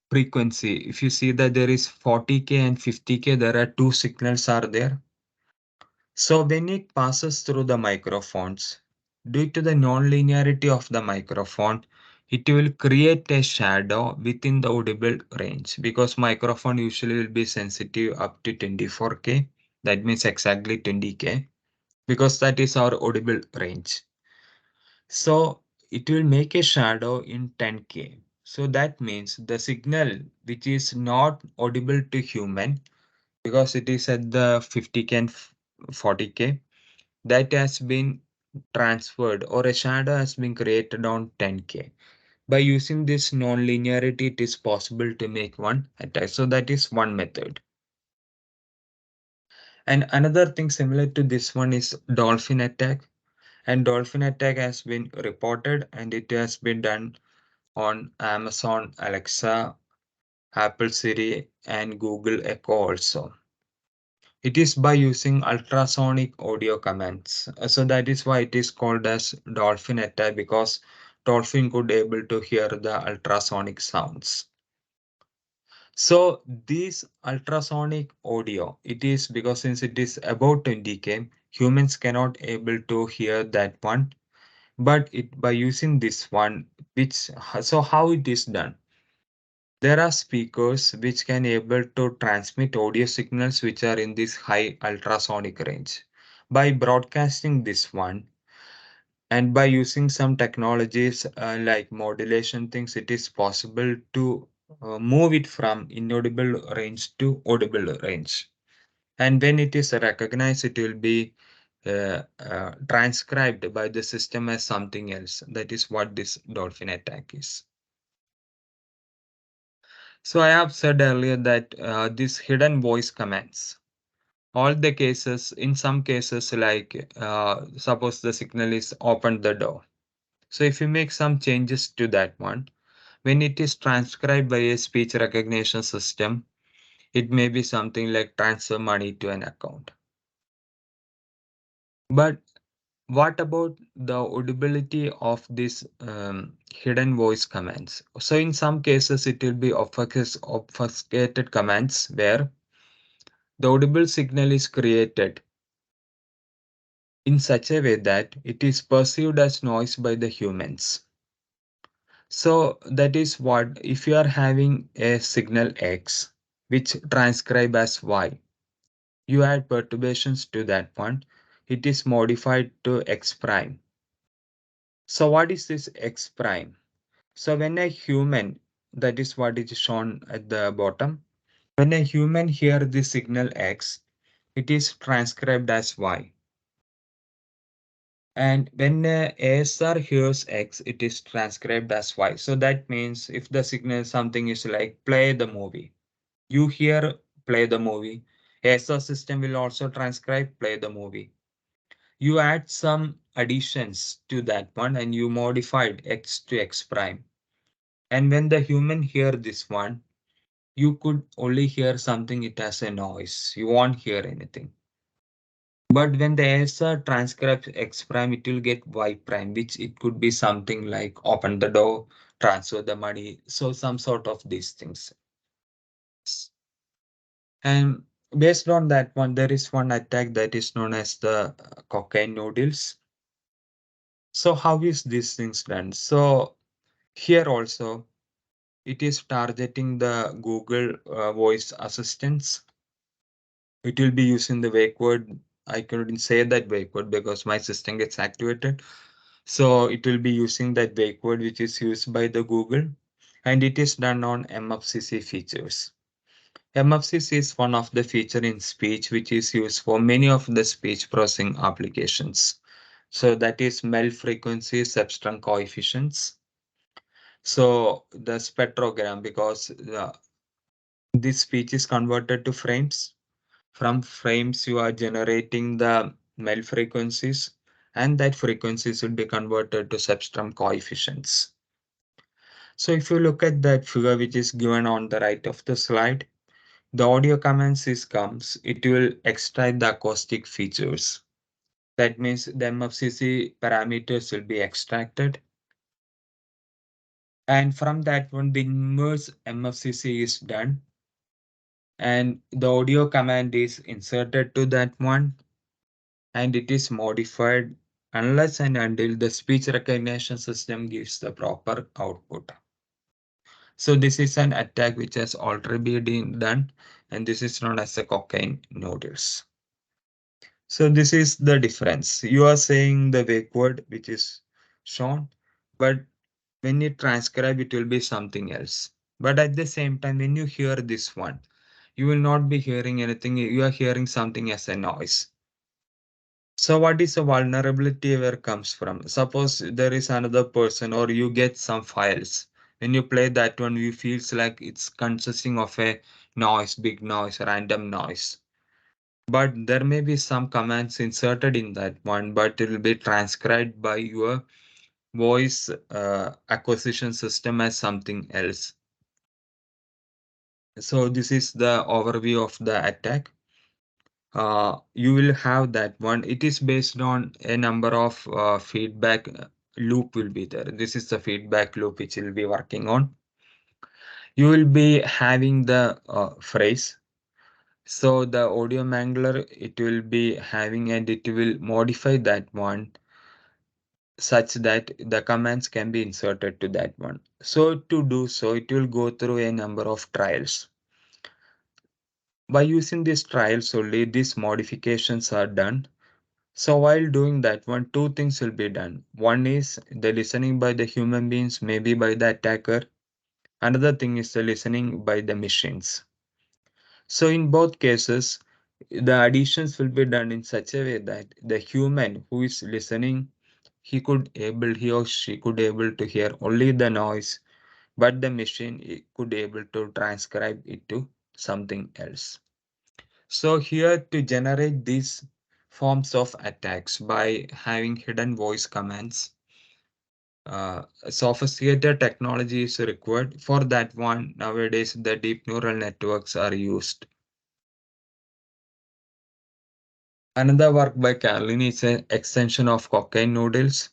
[SPEAKER 1] frequency. If you see that there is 40K and 50K, there are two signals are there. So when it passes through the microphones, due to the non-linearity of the microphone, it will create a shadow within the audible range because microphone usually will be sensitive up to 24K. That means exactly 20K because that is our audible range. So it will make a shadow in 10K. So that means the signal which is not audible to human because it is at the 50K and 40K, that has been transferred, or a shadow has been created on 10K. By using this non-linearity, it is possible to make one attack. So that is one method. And another thing similar to this one is dolphin attack. And dolphin attack has been reported, and it has been done on Amazon Alexa, Apple Siri, and Google Echo also. It is by using ultrasonic audio commands. So that is why it is called as dolphin attack, because dolphin could able to hear the ultrasonic sounds. So this ultrasonic audio, it is because since it is about 20K, humans cannot able to hear that one. But it by using this one, which so how it is done? There are speakers which can able to transmit audio signals which are in this high ultrasonic range. By broadcasting this one and by using some technologies like modulation things, it is possible to move it from inaudible range to audible range. And when it is recognized, it will be transcribed by the system as something else. That is what this dolphin attack is. So I have said earlier that these hidden voice commands, all the cases, in some cases, like suppose the signal is open the door. So if you make some changes to that one, when it is transcribed by a speech recognition system, it may be something like transfer money to an account. But what about the audibility of these hidden voice commands? So in some cases, it will be obfuscated commands where the audible signal is created in such a way that it is perceived as noise by the humans. So that is what if you are having a signal X which transcribe as Y, you add perturbations to that one, it is modified to X prime. So what is this X prime? So when a human, that is what is shown at the bottom, when a human hear the signal X, it is transcribed as Y. And when ASR hears X, it is transcribed as Y. So that means if the signal something is like play the movie, you hear play the movie. ASR system will also transcribe play the movie. You add some additions to that one and you modified X to X prime. And when the human hear this one, you could only hear something it has a noise. You won't hear anything. But when the answer transcribes X prime, it will get Y prime, which it could be something like open the door, transfer the money. So some sort of these things. And based on that one, there is one attack that is known as the cocaine noodles. So how is these things done? So here also, it is targeting the Google voice assistants. It will be using the wake word. I couldn't say that wake word because my system gets activated. So it will be using that wake word which is used by the Google, and it is done on MFCC features. MFCC is one of the feature in speech which is used for many of the speech processing applications. So that is MEL frequency substring coefficients. So the spectrogram, because this speech is converted to frames. From frames, you are generating the MEL frequencies, and that frequencies will be converted to substring coefficients. So if you look at that figure which is given on the right of the slide, the audio commands is comes, it will extract the acoustic features. That means the MFCC parameters will be extracted. And from that one, the inverse MFCC is done. And the audio command is inserted to that one. And it is modified unless and until the speech recognition system gives the proper output. So this is an attack which has already been done, and this is known as the cocaine noodles. So this is the difference. You are saying the wake word which is shown, but when you transcribe, it will be something else. But at the same time, when you hear this one, You will not be hearing anything. You are hearing something as a noise. So what is a vulnerability where comes from? Suppose there is another person or you get some files. When you play that one, you feels like it's consisting of a noise, big noise, random noise. But there may be some commands inserted in that one, but it will be transcribed by your voice acquisition system as something else. So this is the overview of the attack. You will have that one. It is based on a number of feedback loop will be there. This is the feedback loop which will be working on. You will be having the phrase. So the audio mangler, it will be having and it will modify that one such that the commands can be inserted to that one. So to do so, it will go through a number of trials. By using these trials only, these modifications are done. So while doing that one, two things will be done. One is the listening by the human beings, maybe by the attacker. Another thing is the listening by the machines. So in both cases, the additions will be done in such a way that the human who is listening, he or she could able to hear only the noise, but the machine could able to transcribe it to something else. So here to generate these forms of attacks by having hidden voice commands, sophisticated technology is required. For that one, nowadays the deep neural networks are used. Another work by Carlin is an extension of cocaine noodles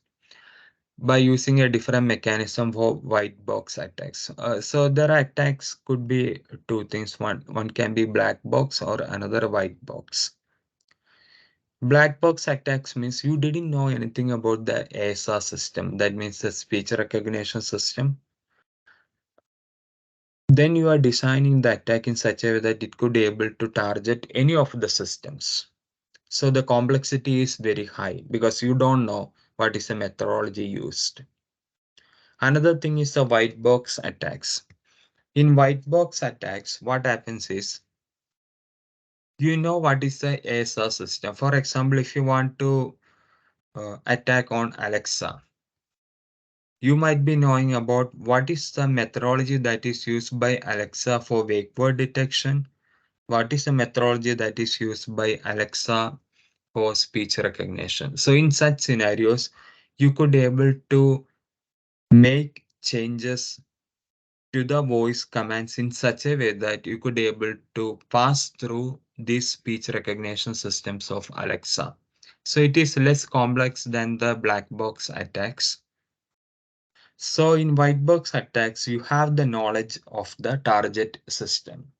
[SPEAKER 1] by using a different mechanism for white box attacks. So there are attacks could be two things. One can be black box or another white box. Black box attacks means you didn't know anything about the ASR system. That means the speech recognition system. Then you are designing the attack in such a way that it could be able to target any of the systems. So the complexity is very high because you don't know what is the methodology used. Another thing is the white box attacks. In white box attacks, what happens is you know what is the ASR system. For example, if you want to attack on Alexa, you might be knowing about what is the methodology that is used by Alexa for wake word detection. What is the methodology that is used by Alexa for speech recognition? So in such scenarios, you could able to make changes to the voice commands in such a way that you could able to pass through these speech recognition systems of Alexa. So it is less complex than the black box attacks. So in white box attacks, you have the knowledge of the target system.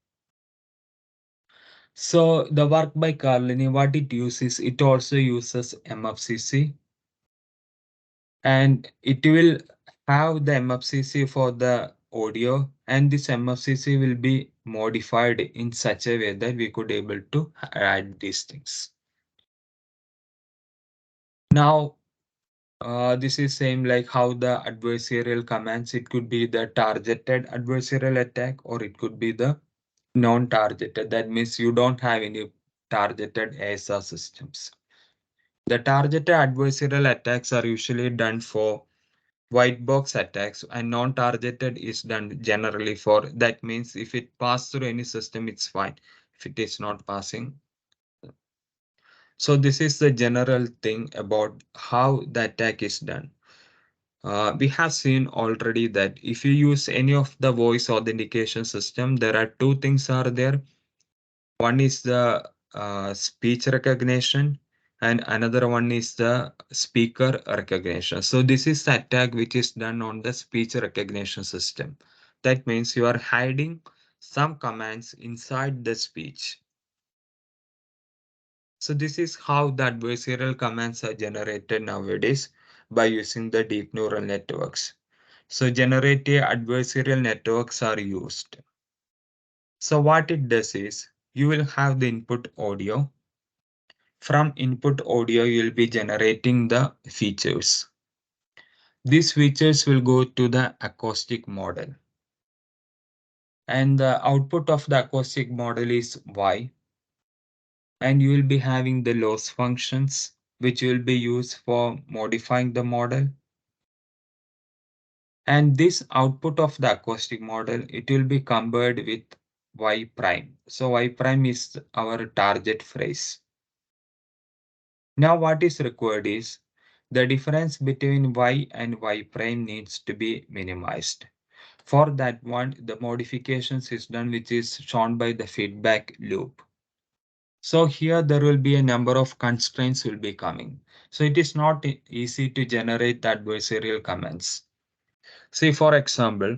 [SPEAKER 1] So the work by Carlini, what it uses, it also uses MFCC and it will have the MFCC for the audio and this MFCC will be modified in such a way that we could able to add these things. Now, this is same like how the adversarial commands, it could be the targeted adversarial attack or it could be the non-targeted. That means you don't have any targeted ASR systems. The targeted adversarial attacks are usually done for white box attacks and non-targeted is done generally for that means if it passes through any system, it's fine. If it is not passing. So this is the general thing about how the attack is done. We have seen already that if you use any of the voice authentication system, there are two things are there. One is the speech recognition and another one is the speaker recognition. So this is the attack which is done on the speech recognition system. That means you are hiding some commands inside the speech. So this is how the adversarial commands are generated nowadays by using the deep neural networks. So generative adversarial networks are used. So what it does is you will have the input audio. From input audio, you'll be generating the features. These features will go to the acoustic model. and the output of the acoustic model is Y, and you will be having the loss functions which will be used for modifying the model. And this output of the acoustic model, it will be compared with Y prime. So Y prime is our target phrase. Now what is required is the difference between Y and Y prime needs to be minimized. For that one, the modifications is done which is shown by the feedback loop. So here there will be a number of constraints will be coming. So it is not easy to generate adversarial comments. See, for example,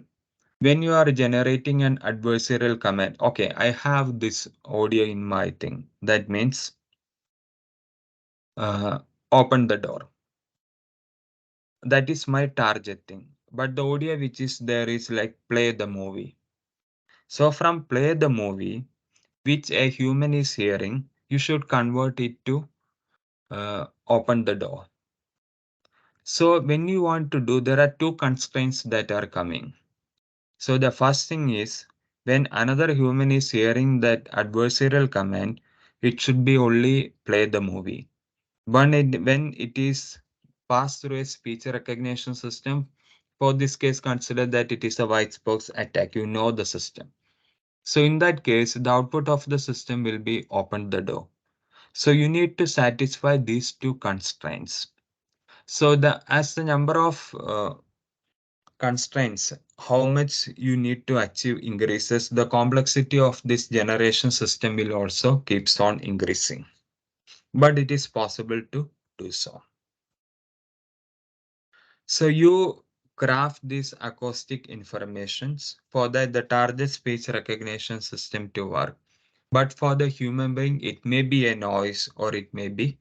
[SPEAKER 1] when you are generating an adversarial comment, okay, I have this audio in my thing. That means uh, open the door. That is my target thing. But the audio which is there is like play the movie. So from play the movie, which a human is hearing, you should convert it to open the door. So when you want to do, there are two constraints that are coming. So the first thing is when another human is hearing that adversarial command, it should be only play the movie. When it is passed through a speech recognition system, for this case, consider that it is a white box attack. You know the system. So in that case, the output of the system will be open the door. So you need to satisfy these two constraints. So as the number of constraints, how much you need to achieve increases, the complexity of this generation system will also keeps on increasing. But it is possible to do so. So you craft these acoustic informations for that the target speech recognition system to work. But for the human being, it may be a noise or it may be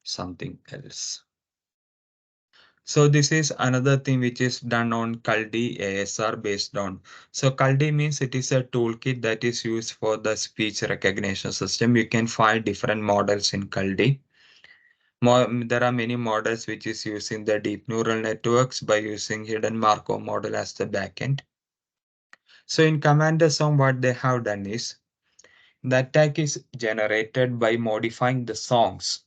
[SPEAKER 1] something else. So this is another thing which is done on Kaldi ASR based on. So Kaldi means it is a toolkit that is used for the speech recognition system. You can find different models in Kaldi. There are many models which is using the deep neural networks by using hidden Markov model as the backend. So in Commander Song, what they have done is the attack is generated by modifying the songs.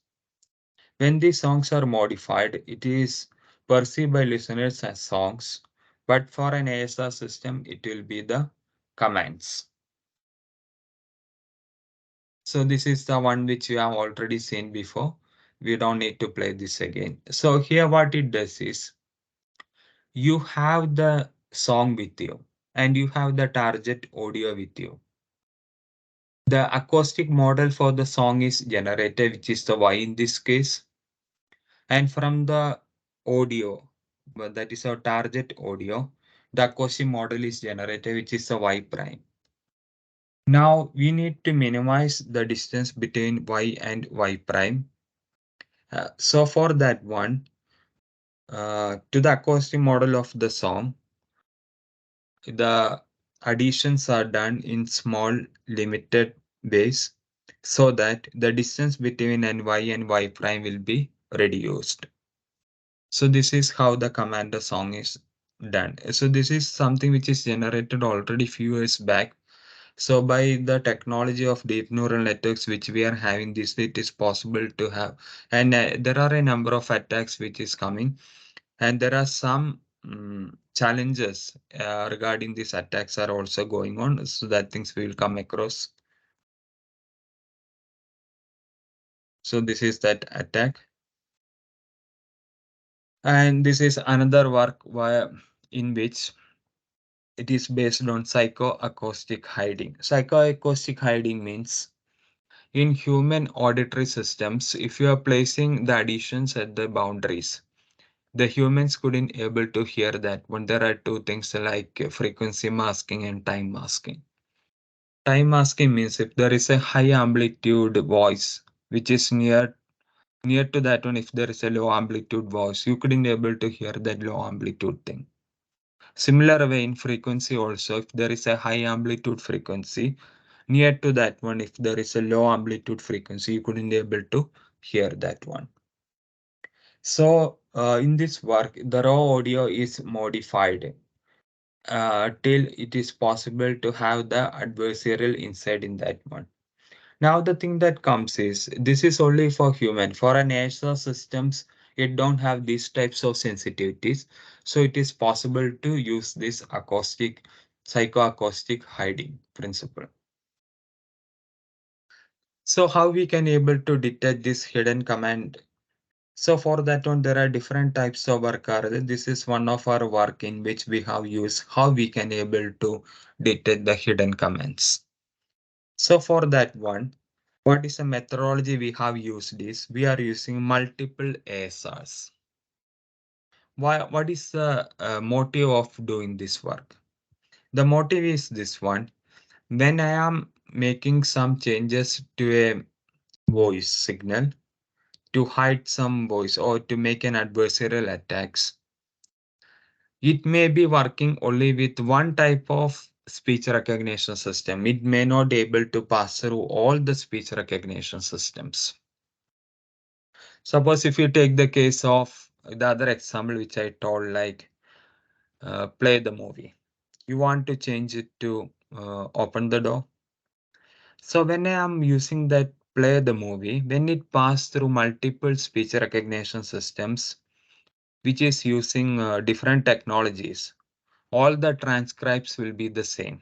[SPEAKER 1] When these songs are modified, it is perceived by listeners as songs, but for an ASR system, it will be the commands. So this is the one which you have already seen before. We don't need to play this again. So here what it does is you have the song with you and you have the target audio with you. The acoustic model for the song is generated, which is the Y in this case. And from the audio, that is our target audio, the acoustic model is generated, which is the Y prime. Now we need to minimize the distance between Y and Y prime. So for that one, to the acoustic model of the song, the additions are done in small limited ways so that the distance between ny and y prime will be reduced. So this is how the commander song is done. So this is something which is generated already few years back. So by the technology of deep neural networks which we are having this, it is possible to have. And there are a number of attacks which is coming. And there are some challenges regarding these attacks are also going on. So that things we will come across. So this is that attack. And this is another work in which it is based on psychoacoustic hiding. Psychoacoustic hiding means in human auditory systems, if you are placing the additions at the boundaries, the humans couldn't able to hear that when there are two things like frequency masking and time masking. Time masking means if there is a high amplitude voice which is near to that one, if there is a low amplitude voice, you couldn't able to hear that low amplitude thing. Similar way in frequency also, if there is a high amplitude frequency, near to that one, if there is a low amplitude frequency, you couldn't able to hear that one. So in this work, the raw audio is modified till it is possible to have the adversarial inside in that one. Now the thing that comes is this is only for human. For an ASR systems, it don't have these types of sensitivities. So it is possible to use this acoustic, psychoacoustic hiding principle. So how we can able to detect this hidden command? So for that one, there are different types of work. This is one of our work in which we have used how we can able to detect the hidden commands. So for that one, what is the methodology we have used is we are using multiple ASRs. What is the motive of doing this work? The motive is this one. When I am making some changes to a voice signal to hide some voice or to make an adversarial attacks, it may be working only with one type of speech recognition system. It may not be able to pass through all the speech recognition systems. Suppose if you take the case of the other example which I told, like play the movie. You want to change it to open the door. So when I am using that play the movie, when it pass through multiple speech recognition systems, which is using different technologies, all the transcribes will be the same.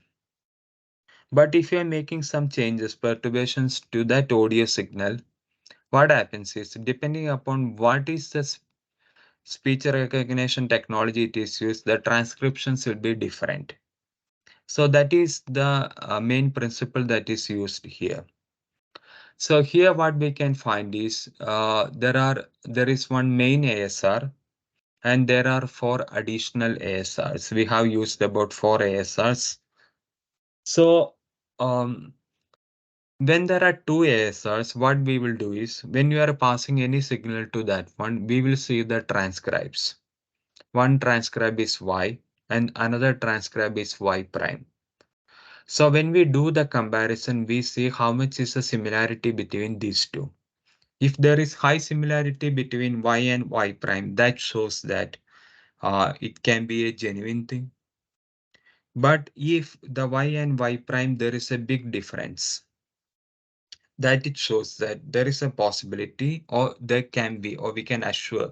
[SPEAKER 1] But if you are making some changes, perturbations to that audio signal, what happens is depending upon what is the speech recognition technology it is used, the transcriptions will be different. So that is the main principle that is used here. So here what we can find is there is one main ASR and there are four additional ASRs. We have used about four ASRs. So when there are two ASRs, what we will do is when you are passing any signal to that one, we will see the transcribes. One transcribe is Y and another transcribe is Y prime. So when we do the comparison, we see how much is the similarity between these two. If there is high similarity between Y and Y prime, that shows that it can be a genuine thing. But if the Y and Y prime, there is a big difference, that it shows that there is a possibility or there can be, or we can assure,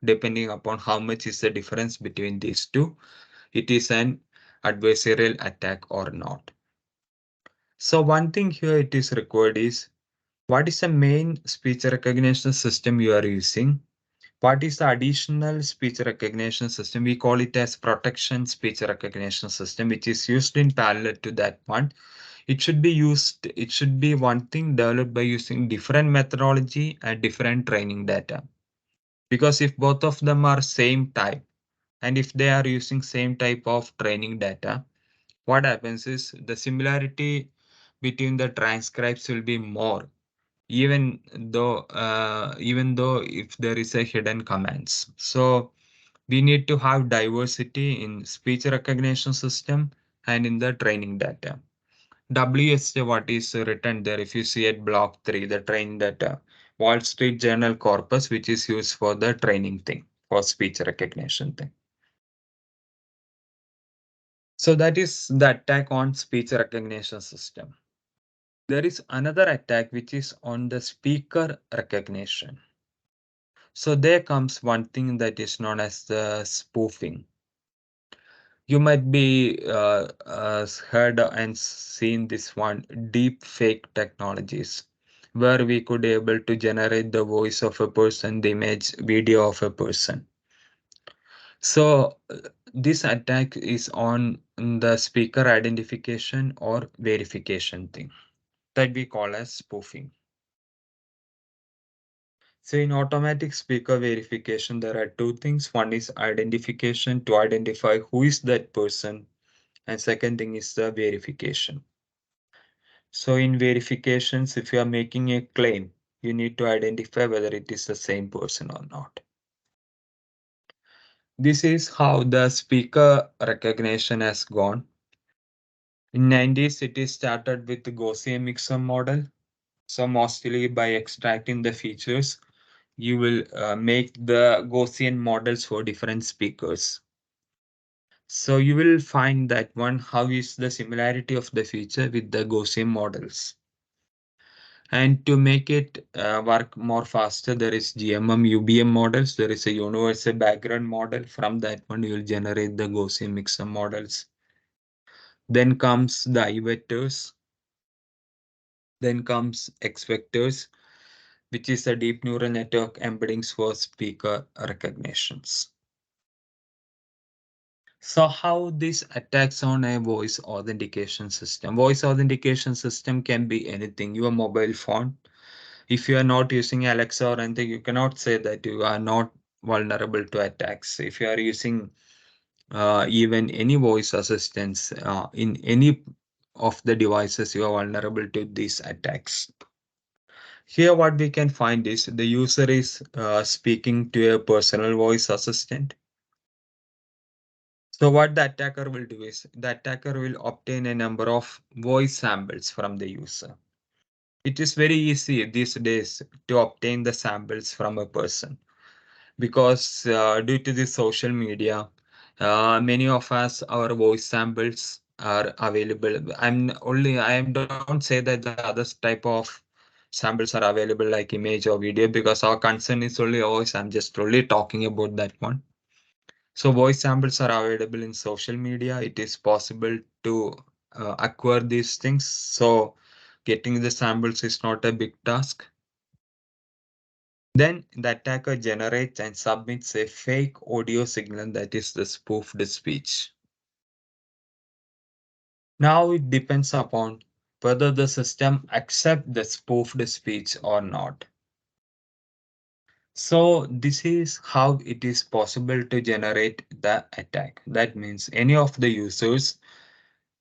[SPEAKER 1] depending upon how much is the difference between these two, it is an adversarial attack or not. So one thing here it is required is what is the main speech recognition system you are using? What is the additional speech recognition system? We call it as protection speech recognition system, which is used in parallel to that one. It should be used, it should be one thing developed by using different methodology and different training data. Because if both of them are same type, and if they are using same type of training data, what happens is the similarity between the transcribes will be more, even though if there is a hidden commands. So we need to have diversity in speech recognition system and in the training data. WSJ, what is written there, if you see at block 3, the training data, Wall Street Journal corpus, which is used for the training thing, for speech recognition thing. So that is the attack on speech recognition system. There is another attack which is on the speaker recognition. So there comes one thing that is known as the spoofing. You might be heard and seen this one, deep fake technologies, where we could able to generate the voice of a person, the image, video of a person. So this attack is on the speaker identification or verification thing that we call as spoofing. So in automatic speaker verification, there are two things. One is identification to identify who is that person, and second thing is the verification. So in verifications, if you are making a claim, you need to identify whether it is the same person or not. This is how the speaker recognition has gone. In 90s, it is started with the Gaussian mixer model. So mostly by extracting the features, you will make the Gaussian models for different speakers. So you will find that one, how is the similarity of the feature with the Gaussian models. And to make it work more faster, there is GMM, UBM models. There is a universal background model. From that one, you will generate the Gaussian mixer models. Then comes the I vectors. Then comes X vectors, which is a deep neural network embeddings for speaker recognitions. So how this attacks on a voice authentication system? Voice authentication system can be anything. Your mobile phone. If you are not using Alexa or anything, you cannot say that you are not vulnerable to attacks. If you are using even any voice assistants in any of the devices, you are vulnerable to these attacks. Here, what we can find is the user is speaking to a personal voice assistant. So what the attacker will do is the attacker will obtain a number of voice samples from the user. It is very easy these days to obtain the samples from a person because due to the social media, many of us, our voice samples are available. I don't say that the other type of samples are available like image or video because our concern is only voice. I'm just only talking about that one. So voice samples are available in social media. It is possible to acquire these things. So getting the samples is not a big task. Then the attacker generates and submits a fake audio signal that is the spoofed speech. Now it depends upon whether the system accepts the spoofed speech or not. So this is how it is possible to generate the attack. That means any of the users,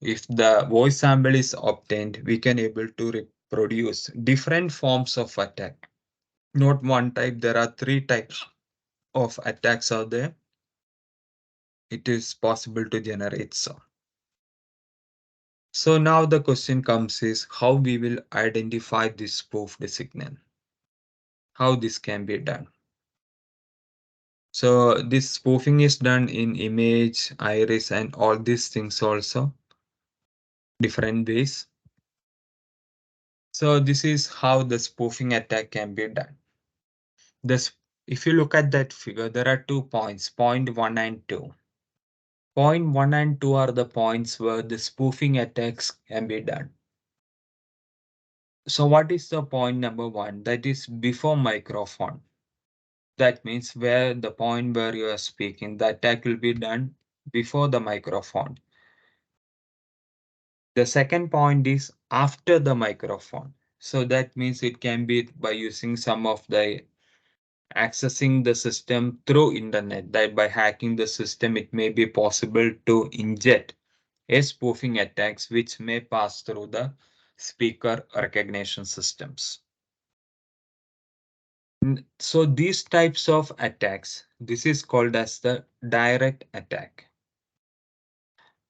[SPEAKER 1] if the voice sample is obtained, we can able to reproduce different forms of attack. Not one type, there are three types of attacks out there. It is possible to generate so. So now the question comes is how we will identify this spoofed signal, how this can be done. So this spoofing is done in image, iris, and all these things also, different ways. So this is how the spoofing attack can be done. This, if you look at that figure, there are 2 points, point 1 and 2. Point 1 and 2 are the points where the spoofing attacks can be done. So what is the point number 1? That is before microphone. That means where the point where you are speaking, the attack will be done before the microphone. The second point is after the microphone. So that means it can be by using some of the accessing the system through internet, that by hacking the system, it may be possible to inject a spoofing attacks which may pass through the speaker recognition systems. So these types of attacks, this is called as the direct attack.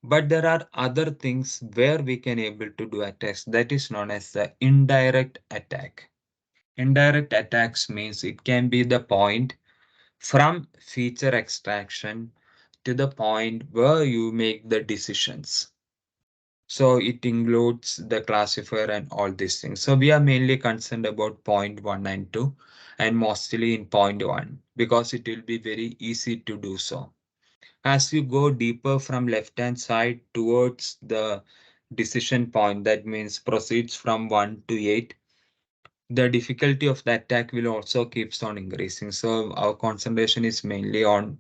[SPEAKER 1] But there are other things where we can able to do attacks that is known as the indirect attack. Indirect attacks means it can be the point from feature extraction to the point where you make the decisions. So it includes the classifier and all these things. So we are mainly concerned about point 1 and 2 and mostly in point 1 because it will be very easy to do so. As you go deeper from left hand side towards the decision point, that means proceeds from 1 to 8, the difficulty of the attack will also keeps on increasing. So our concentration is mainly on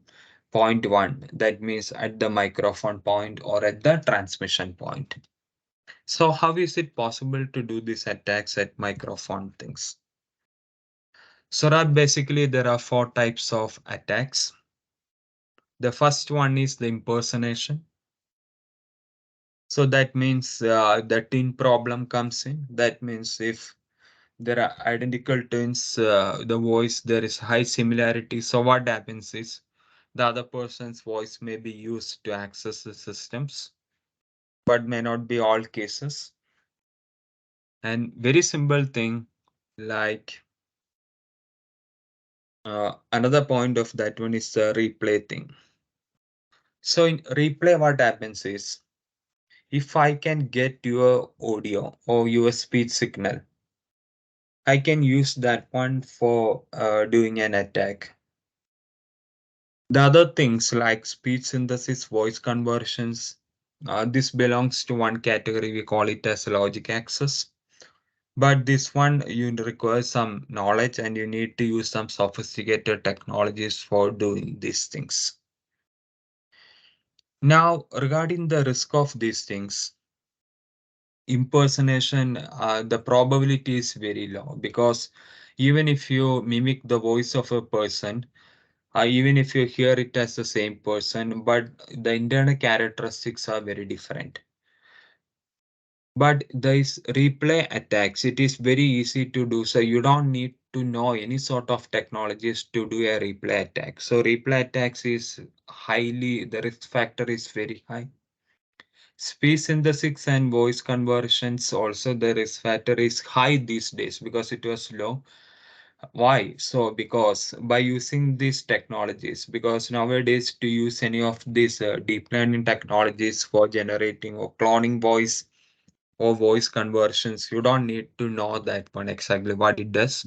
[SPEAKER 1] point 1, that means at the microphone point or at the transmission point. So how is it possible to do these attacks at microphone things? So that basically there are 4 types of attacks. The first one is the impersonation. So that means the twin problem comes in. That means if there are identical twins, the voice, there is high similarity. So what happens is the other person's voice may be used to access the systems, but may not be all cases. And very simple thing like another point of that one is the replay thing. So in replay, what happens is if I can get your audio or your speech signal, I can use that one for doing an attack. The other things like speech synthesis, voice conversions, this belongs to one category. We call it as logic access. But this one, you require some knowledge and you need to use some sophisticated technologies for doing these things. Now, regarding the risk of these things, impersonation, the probability is very low because even if you mimic the voice of a person, even if you hear it as the same person, but the internal characteristics are very different. But these replay attacks, it is very easy to do. So you don't need to know any sort of technologies to do a replay attack. So replay attacks is highly, the risk factor is very high. Speech synthesis and voice conversions also the risk factor is high these days because it was low. Why? So because by using these technologies, because nowadays to use any of these deep learning technologies for generating or cloning voice or voice conversions, you don't need to know that one exactly what it does.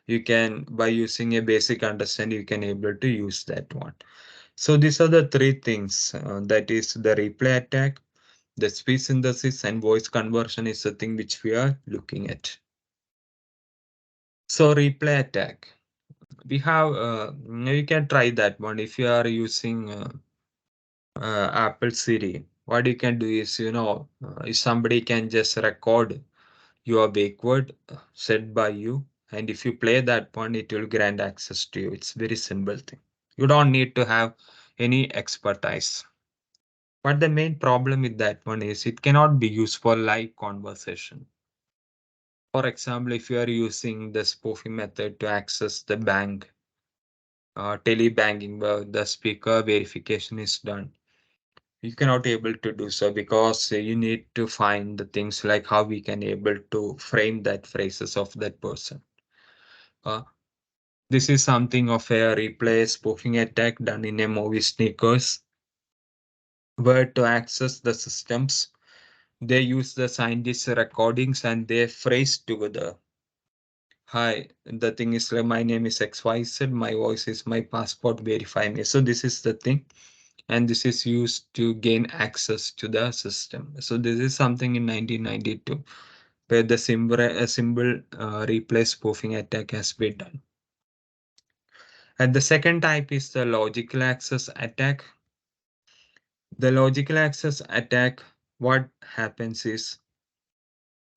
[SPEAKER 1] You can, by using a basic understanding, you can able to use that one. So these are the three things, that is the replay attack, the speech synthesis and voice conversion is the thing which we are looking at. So replay attack, we have, you can try that one if you are using Apple Siri. What you can do is, if somebody can just record your wake word said by you, and if you play that one, it will grant access to you. It's very simple thing. You don't need to have any expertise. But the main problem with that one is it cannot be used for live conversation. For example, if you are using the spoofing method to access the bank, telebanking, where the speaker verification is done, you cannot able to do so because you need to find the things like how we can able to frame that phrases of that person. Uh, this is something of a replay spoofing attack done in a movie sneakers, where to access the systems, they use the scientists' recordings and they phrase together. Hi, the thing is like my name is XYZ, my voice is my passport, verify me. So this is the thing. And this is used to gain access to the system. So this is something in 1992 where the symbol replay spoofing attack has been done. And the second type is the logical access attack. The logical access attack, what happens is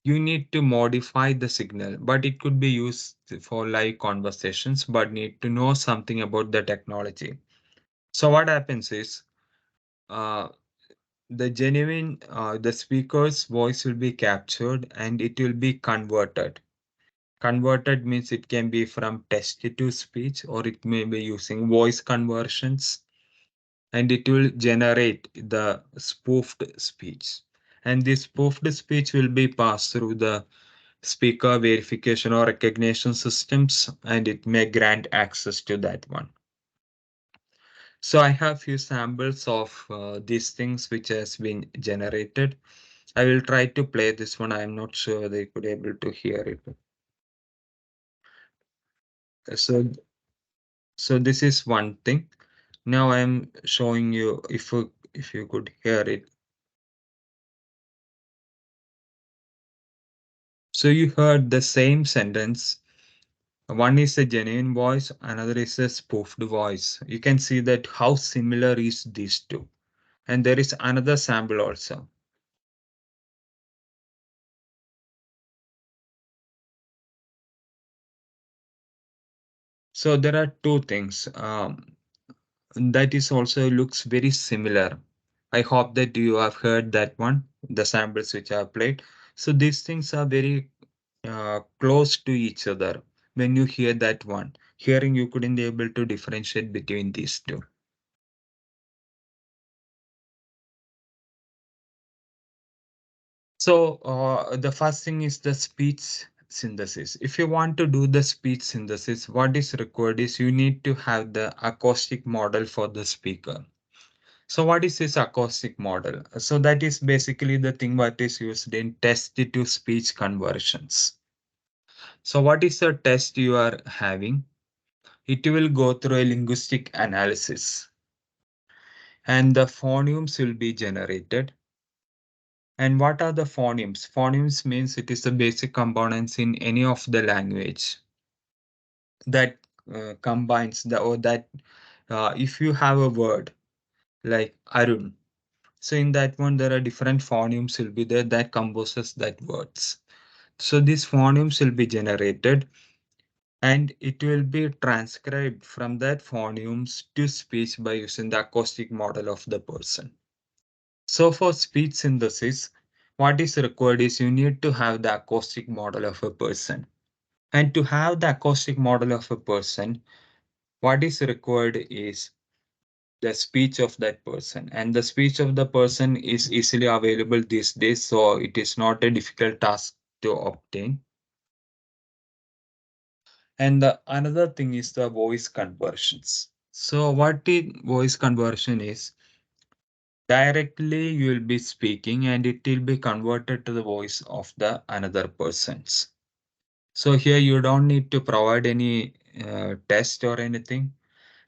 [SPEAKER 1] you need to modify the signal, but it could be used for live conversations, but need to know something about the technology. So what happens is uh, the speaker's voice will be captured and it will be converted. Converted means it can be from text to speech or it may be using voice conversions and it will generate the spoofed speech. And this spoofed speech will be passed through the speaker verification or recognition systems and it may grant access to that one. So I have few samples of these things which has been generated. I will try to play this one. I'm not sure they could able to hear it. So, so this is one thing. Now I'm showing you if you could hear it. So you heard the same sentence. One is a genuine voice, another is a spoofed voice. You can see that how similar is these two. And there is another sample also. So there are two things. That is also looks very similar. I hope that you have heard that one, the samples which I have played. So these things are very close to each other. When you hear that one, hearing you couldn't be able to differentiate between these two. So the first thing is the speech synthesis. If you want to do the speech synthesis, what is required is you need to have the acoustic model for the speaker. So what is this acoustic model? So that is basically the thing what is used in text to speech conversions. So what is the test you are having? It will go through a linguistic analysis and the phonemes will be generated. And what are the phonemes? Phonemes means it is the basic components in any of the language that combines the or that if you have a word like Arun, so in that one there are different phonemes will be there that composes that words. So these phonemes will be generated and it will be transcribed from that phonemes to speech by using the acoustic model of the person. So for speech synthesis, what is required is you need to have the acoustic model of a person. And to have the acoustic model of a person, what is required is the speech of that person. And the speech of the person is easily available these days, so it is not a difficult task to obtain. And the another thing is the voice conversions. So what the voice conversion is, directly you will be speaking and it will be converted to the voice of the another person's. So here you don't need to provide any test or anything,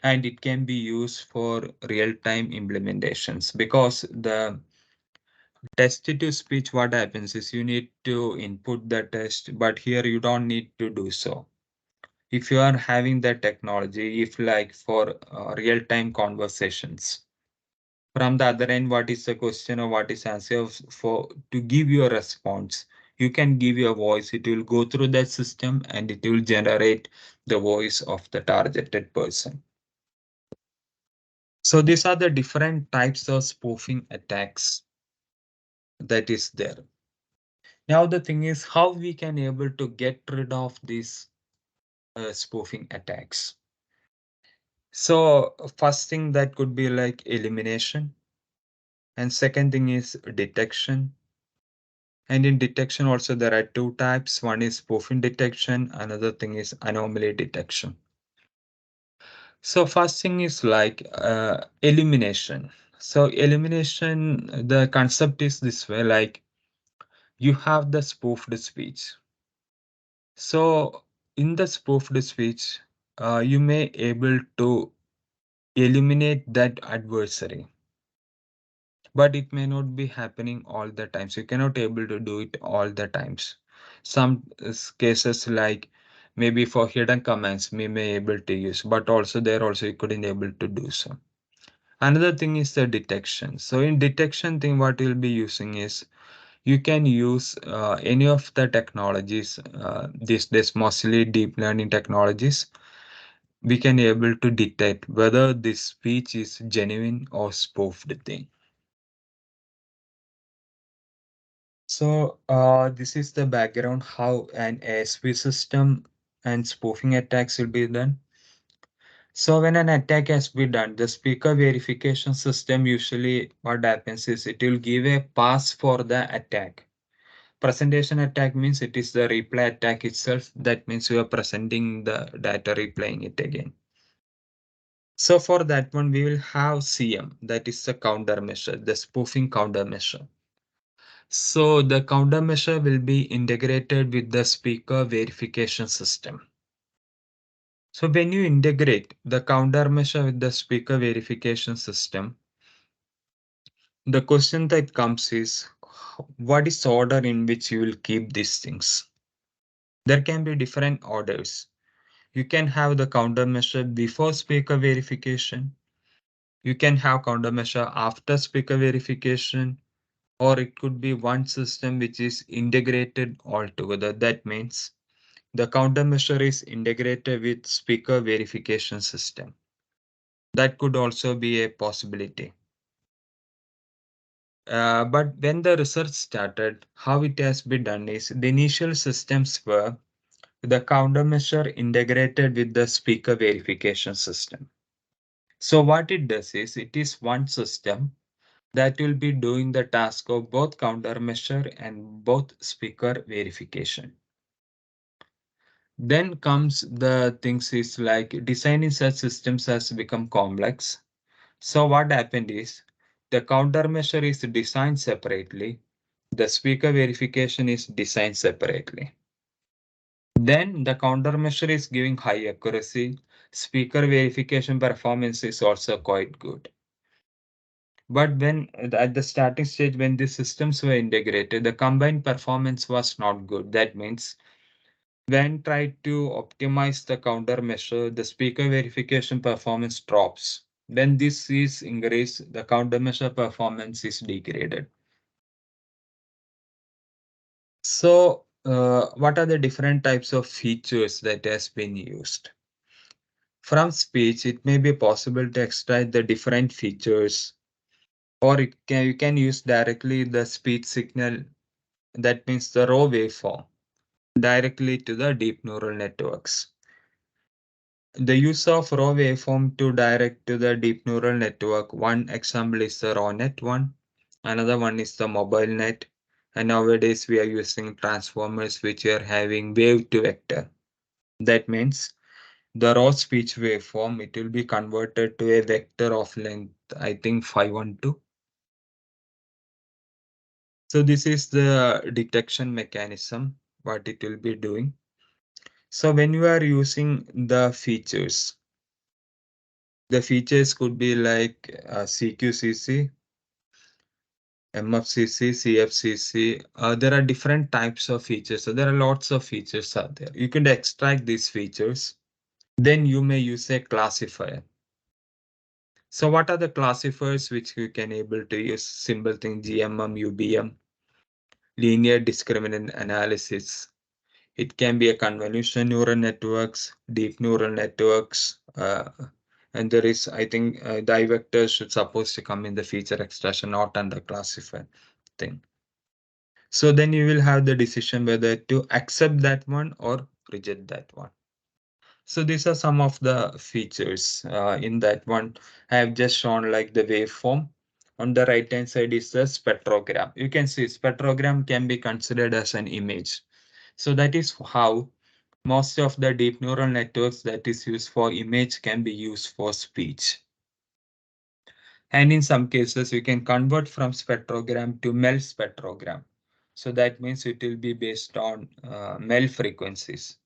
[SPEAKER 1] and it can be used for real-time implementations because the text to speech what happens is you need to input the test, but here you don't need to do so. If you are having that technology, if like for real-time conversations, from the other end, what is the question or what is answer for to give you a response, you can give your voice, it will go through that system and it will generate the voice of the targeted person. So these are the different types of spoofing attacks that is there. Now the thing is how we can able to get rid of these spoofing attacks. So first thing that could be like elimination, and second thing is detection. And in detection also there are two types. One is spoofing detection, another thing is anomaly detection. So first thing is like elimination. So elimination, the concept is this way, like you have the spoofed speech. So in the spoofed speech, you may able to eliminate that adversary, but it may not be happening all the time. So you cannot able to do it all the times. Some cases like maybe for hidden commands we may able to use, but also there also you couldn't able to do so. Another thing is the detection. So in detection thing, what you'll be using is you can use any of the technologies, these days mostly deep learning technologies. We can able to detect whether this speech is genuine or spoofed thing. So this is the background how an ASP system and spoofing attacks will be done. So when an attack has been done, the speaker verification system usually what happens is it will give a pass for the attack. Presentation attack means it is the replay attack itself. That means you are presenting the data, replaying it again. So for that one, we will have CM, that is the countermeasure, the spoofing countermeasure. So the countermeasure will be integrated with the speaker verification system. So when you integrate the countermeasure with the speaker verification system, the question that comes is what is the order in which you will keep these things? There can be different orders. You can have the countermeasure before speaker verification. You can have countermeasure after speaker verification, or it could be one system which is integrated altogether. That means the countermeasure is integrated with speaker verification system. That could also be a possibility. But when the research started, how it has been done is the initial systems were the countermeasure integrated with the speaker verification system. So what it does is it is one system that will be doing the task of both countermeasure and both speaker verification. Then comes the things is like designing such systems has become complex. So what happened is the countermeasure is designed separately, the speaker verification is designed separately. Then the countermeasure is giving high accuracy. Speaker verification performance is also quite good. But when at the starting stage, when the systems were integrated, the combined performance was not good. That means when tried to optimize the countermeasure, the speaker verification performance drops. When this is increased, the countermeasure performance is degraded. So, what are the different types of features that has been used? From speech, it may be possible to extract the different features, or you can use directly the speech signal, that means the raw waveform, directly to the deep neural networks. The use of raw waveform to direct to the deep neural network, one example is the RawNet one, another one is the mobile net, and nowadays we are using transformers which are having wave to vector. That means the raw speech waveform, it will be converted to a vector of length, I think 512. So this is the detection mechanism, what it will be doing. So when you are using the features could be like CQCC, MFCC, CFCC. There are different types of features. So there are lots of features out there. You can extract these features. Then you may use a classifier. So what are the classifiers which you can able to use? Simple thing GMM, UBM, linear discriminant analysis. It can be a convolutional neural networks, deep neural networks, and there is, I think, the vectors should supposed to come in the feature extraction, not under classifier thing. So then you will have the decision whether to accept that one or reject that one. So these are some of the features in that one. I have just shown like the waveform. On the right hand side is the spectrogram. You can see spectrogram can be considered as an image. So that is how most of the deep neural networks that is used for image can be used for speech. And in some cases, you can convert from spectrogram to MEL spectrogram. So that means it will be based on MEL frequencies.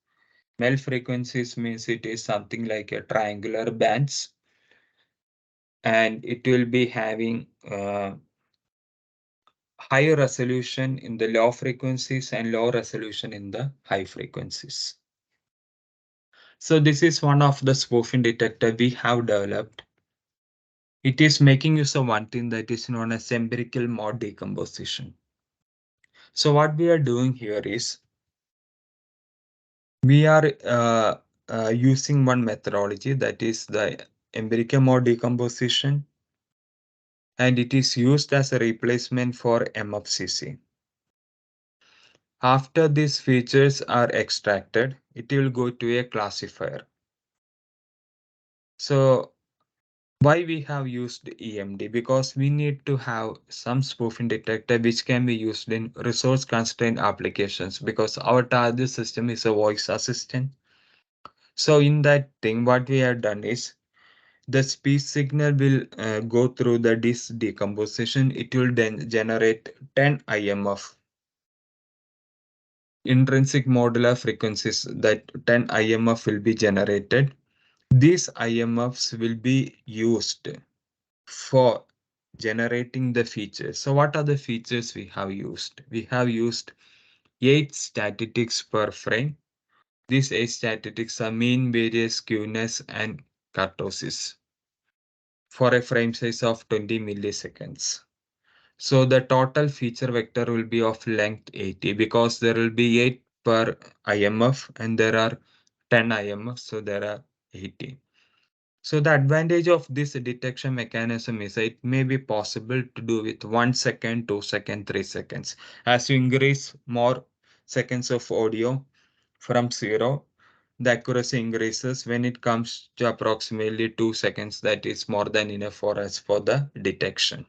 [SPEAKER 1] MEL frequencies means it is something like a triangular bands, and it will be having higher resolution in the low frequencies and low resolution in the high frequencies. So this is one of the spoofing detector we have developed. It is making use of one thing that is known as empirical mode decomposition. So what we are doing here is we are using one methodology that is the empirical mode decomposition, and it is used as a replacement for MFCC. After these features are extracted, it will go to a classifier. So why we have used EMD? Because we need to have some spoofing detector which can be used in resource constrained applications, because our target system is a voice assistant. So in that thing, what we have done is the speech signal will go through the disk decomposition. It will then generate 10 IMF, intrinsic modular frequencies, that 10 IMF will be generated. These IMFs will be used for generating the features. So what are the features we have used? We have used 8 statistics per frame. These 8 statistics are mean, variance, skewness, and kurtosis for a frame size of 20 milliseconds. So the total feature vector will be of length 80, because there will be 8 per IMF and there are 10 IMF, so there are 80. So the advantage of this detection mechanism is it may be possible to do with 1 second, 2 seconds, 3 seconds. As you increase more seconds of audio from 0, the accuracy increases. When it comes to approximately 2 seconds, that is more than enough for us for the detection.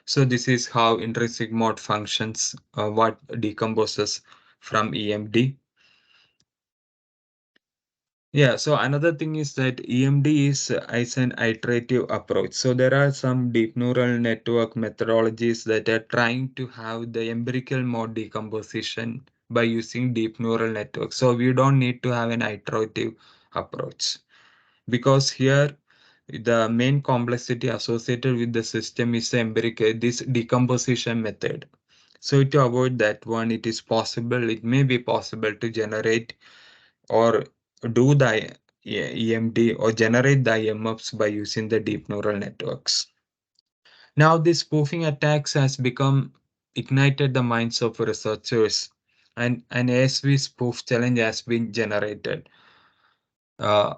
[SPEAKER 1] So this is how intrinsic mode functions, what decomposes from EMD. Yeah, so another thing is that EMD is an iterative approach. So there are some deep neural network methodologies that are trying to have the empirical mode decomposition by using deep neural networks. So we don't need to have an iterative approach because here the main complexity associated with the system is the empirical this decomposition method. So to avoid that one, it may be possible to generate or do the EMD or generate the IMFs by using the deep neural networks. Now, this spoofing attacks has become ignited the minds of researchers, and an ASV spoof challenge has been generated uh,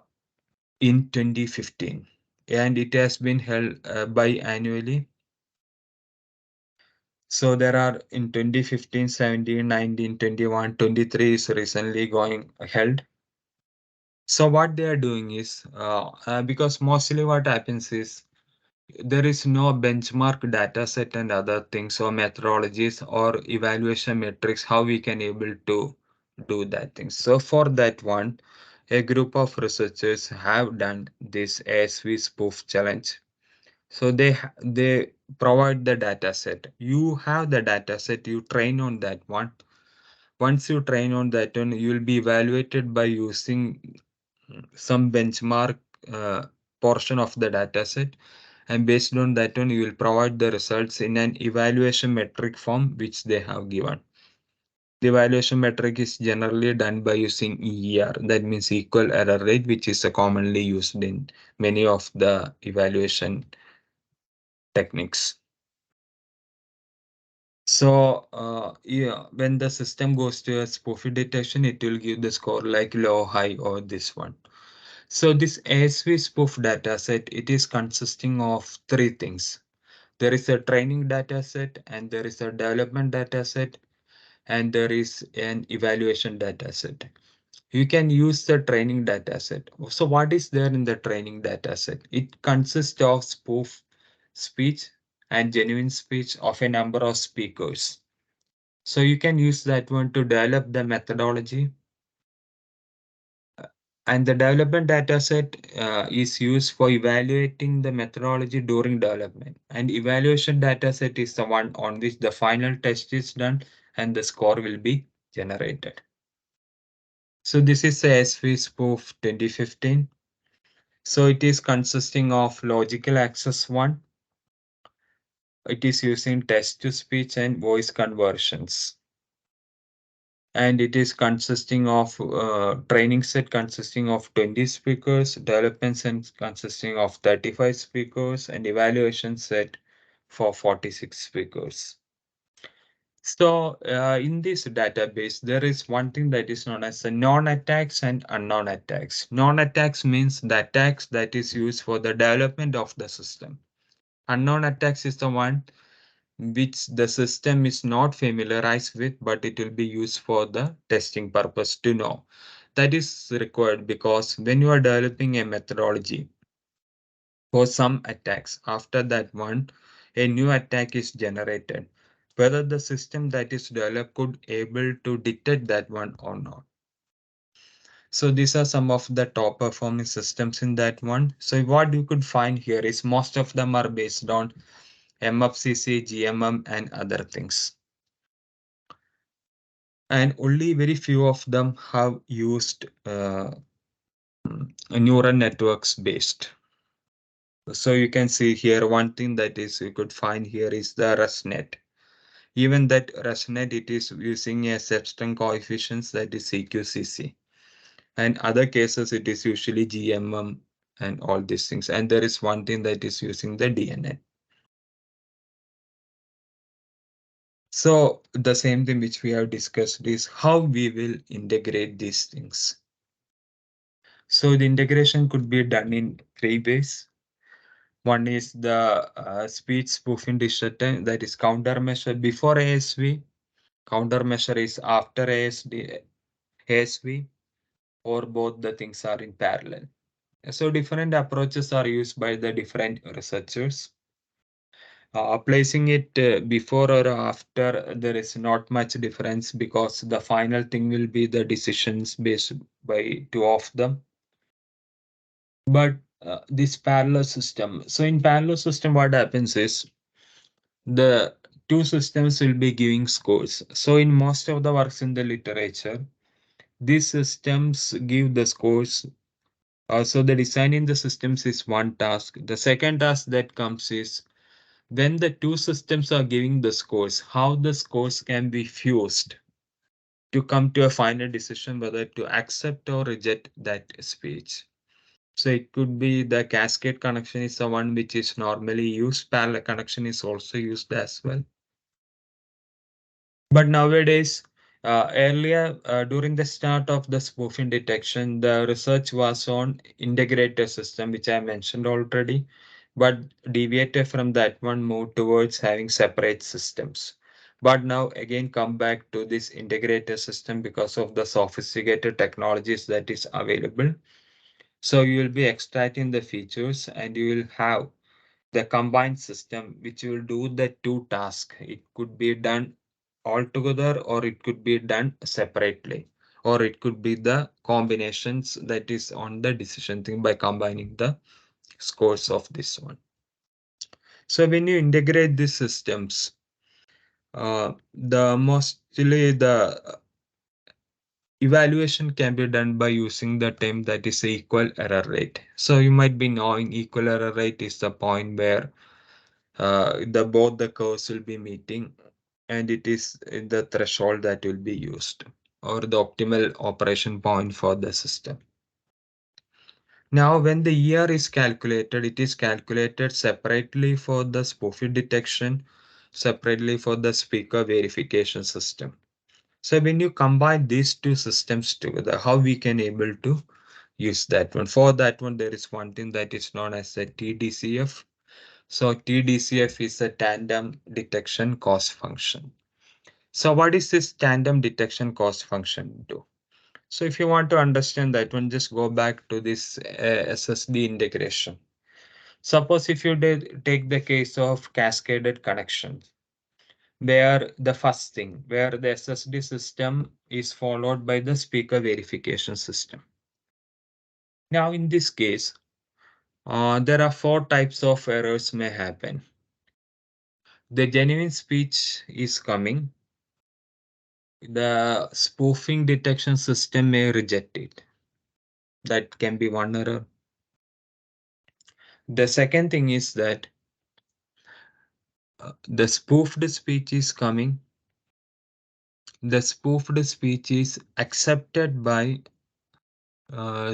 [SPEAKER 1] in 2015, and it has been held biannually. So there are in 2015, 17, 19, 21, 23 is recently going held. So what they are doing is, because mostly what happens is there is no benchmark data set and other things or methodologies or evaluation metrics how we can able to do that thing. So for that one, a group of researchers have done this ASV spoof challenge. So they provide the data set. You have the data set, you train on that one. Once you train on that one, you will be evaluated by using some benchmark portion of the data set, and based on that one you will provide the results in an evaluation metric form which they have given. The evaluation metric is generally done by using EER, that means equal error rate, which is commonly used in many of the evaluation techniques. So yeah, when the system goes to a spoofy detection, it will give the score like low, high, or this one. So this ASV spoof dataset, it is consisting of three things. There is a training dataset, and there is a development dataset, and there is an evaluation dataset. You can use the training dataset. So what is there in the training dataset? It consists of spoof speech and genuine speech of a number of speakers. So you can use that one to develop the methodology. And the development dataset is used for evaluating the methodology during development. And evaluation dataset is the one on which the final test is done and the score will be generated. So this is the SV spoof 2015. So it is consisting of logical access one. It is using text to speech and voice conversions. And it is consisting of training set consisting of 20 speakers, development set consisting of 35 speakers, and evaluation set for 46 speakers. So in this database, there is one thing that is known as the non-attacks and unknown attacks. Non-attacks means the attacks that is used for the development of the system. Unknown attacks is the one which the system is not familiarized with, but it will be used for the testing purpose to know. That is required because when you are developing a methodology for some attacks, after that one, a new attack is generated. Whether the system that is developed could able to detect that one or not. So these are some of the top performing systems in that one. So what you could find here is most of them are based on MFCC, GMM, and other things. And only very few of them have used neural networks based. So you can see here one thing that is you could find here is the ResNet. Even that ResNet, it is using a substring coefficients that is CQCC. And other cases, it is usually GMM and all these things. And there is one thing that is using the DNA. So the same thing which we have discussed is how we will integrate these things. So the integration could be done in three ways. One is the speech spoofing digital, that is countermeasure before ASV. Countermeasure is after ASV, or both the things are in parallel. So different approaches are used by the different researchers. Placing it before or after, there is not much difference because the final thing will be the decisions based by two of them. But this parallel system, so in parallel system what happens is the two systems will be giving scores. So in most of the works in the literature, these systems give the scores. So the designing the systems is one task. The second task that comes is when the two systems are giving the scores, how the scores can be fused to come to a final decision whether to accept or reject that speech. So it could be the cascade connection is the one which is normally used. Parallel connection is also used as well. But nowadays, earlier during the start of the spoofing detection, the research was on integrated system, which I mentioned already, but deviated from that one, moved towards having separate systems. But now again come back to this integrated system because of the sophisticated technologies that is available. So you will be extracting the features and you will have the combined system which will do the two tasks. It could be done all together or it could be done separately, or it could be the combinations that is on the decision thing by combining the scores of this one. So when you integrate these systems, the mostly the evaluation can be done by using the term that is equal error rate. So you might be knowing equal error rate is the point where the both the curves will be meeting and it is the threshold that will be used or the optimal operation point for the system. Now when the ER is calculated, it is calculated separately for the spoofing detection, separately for the speaker verification system. So when you combine these two systems together, how we can able to use that one? For that one, there is one thing that is known as a TDCF. So TDCF is a tandem detection cost function. So what is this tandem detection cost function do? So if you want to understand that one, just go back to this SSD integration. Suppose if you did take the case of cascaded connection, where the first thing, where the SSD system is followed by the speaker verification system. Now in this case, there are four types of errors may happen. The genuine speech is coming. The spoofing detection system may reject it. That can be one error. The second thing is that the spoofed speech is coming. The spoofed speech is accepted by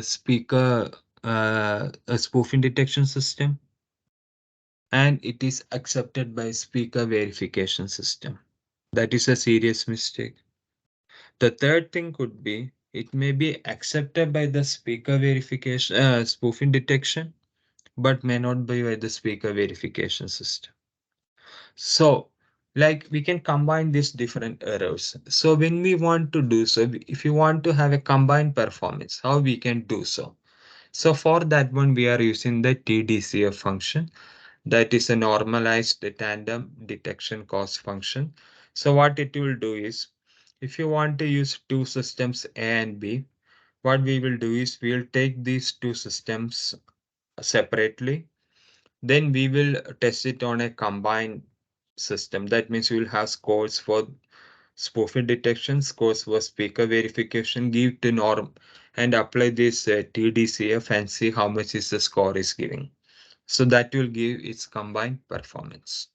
[SPEAKER 1] speaker a spoofing detection system, and it is accepted by speaker verification system. That is a serious mistake. The third thing could be it may be accepted by the speaker verification spoofing detection, but may not be by the speaker verification system. So, like we can combine these different errors. So when we want to do so, if you want to have a combined performance, how we can do so? So for that one, we are using the TDCF function. That is a normalized tandem detection cost function. So what it will do is, if you want to use two systems A and B, what we will do is we will take these two systems separately. Then we will test it on a combined system. That means we will have scores for spoofing detection, scores for speaker verification, give to norm and apply this TDCF and see how much is the score is giving. So that will give its combined performance.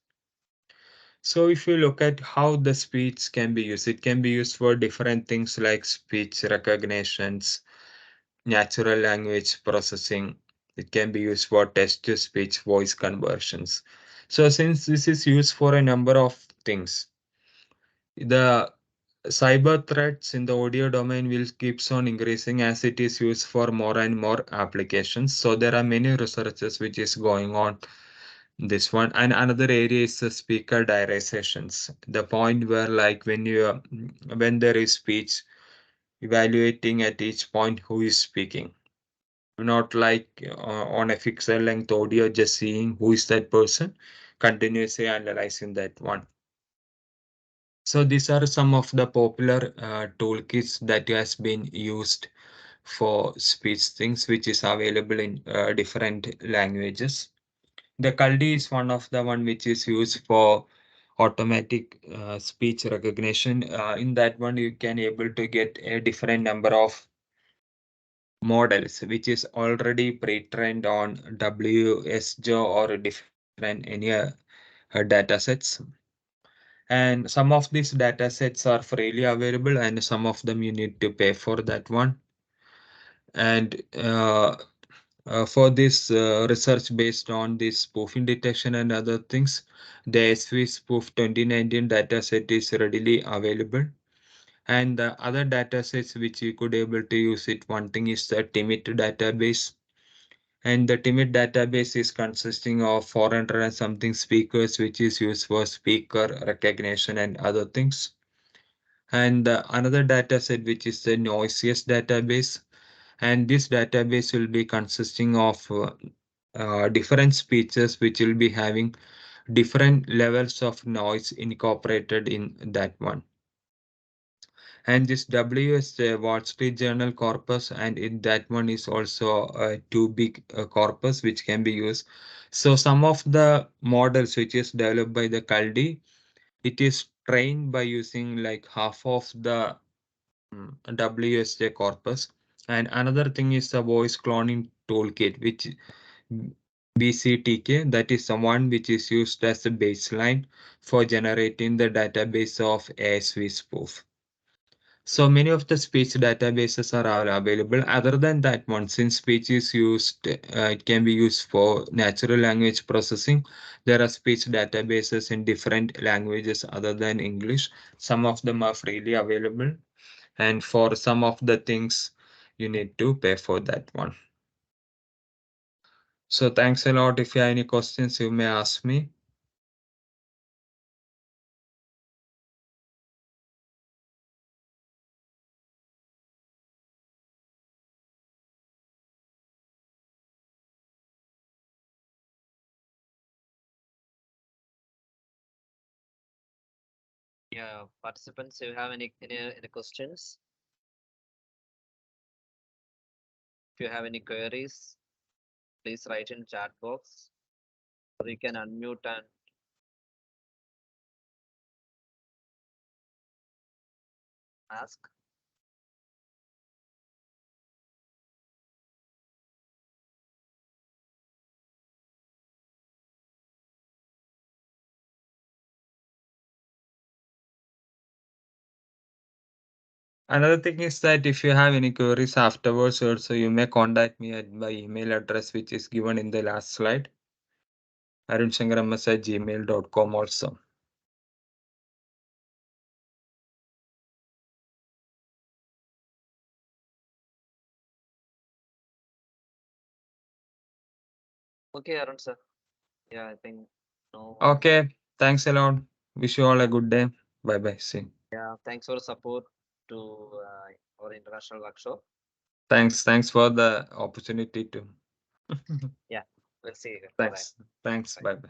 [SPEAKER 1] So if you look at how the speech can be used, it can be used for different things like speech recognitions, natural language processing. It can be used for text to speech voice conversions. So since this is used for a number of things, the cyber threats in the audio domain will keeps on increasing as it is used for more and more applications. So there are many researches which is going on this one. And another area is the speaker diarizations. The point where like when there is speech, evaluating at each point who is speaking, not like on a fixed length audio, just seeing who is that person, continuously analyzing that one. So these are some of the popular toolkits that has been used for speech things, which is available in different languages. The Kaldi is one of the one which is used for automatic speech recognition. In that one, you can able to get a different number of models, which is already pre-trained on WSJ or different any data sets. And some of these data sets are freely available, and some of them you need to pay for that one. And for this research based on this spoofing detection and other things, the SV Spoof 2019 dataset is readily available. And the other datasets which you could able to use it, one thing is the TIMIT database. And the TIMIT database is consisting of 400 and something speakers, which is used for speaker recognition and other things. And another dataset which is the noisiest database, and this database will be consisting of different speeches which will be having different levels of noise incorporated in that one. And this W is the Wall Street Journal corpus, and in that one is also a too big corpus which can be used. So some of the models which is developed by the Kaldi, it is trained by using like half of the WSJ corpus. And another thing is the voice cloning toolkit, which BCTK, that is the one which is used as the baseline for generating the database of ASV spoof. So many of the speech databases are available. Other than that one, since speech is used, it can be used for natural language processing. There are speech databases in different languages other than English. Some of them are freely available. And for some of the things, you need to pay for that one. So thanks a lot. If you have any questions, you may ask me.
[SPEAKER 2] Yeah, participants, if you have any questions, if you have any queries, please write in chat box, or you can unmute and ask.
[SPEAKER 1] Another thing is that if you have any queries afterwards, also you may contact me at my email address, which is given in the last slide, arunsankarms@gmail.com also.
[SPEAKER 2] Okay, Arun sir. Yeah, I think no.
[SPEAKER 1] Okay, thanks a lot. Wish you all a good day. Bye bye. See.
[SPEAKER 2] Yeah, thanks for the support to our international workshop.
[SPEAKER 1] Thanks for the opportunity to.
[SPEAKER 2] Yeah, we'll see you. Bye bye.
[SPEAKER 1] Thanks. Bye bye.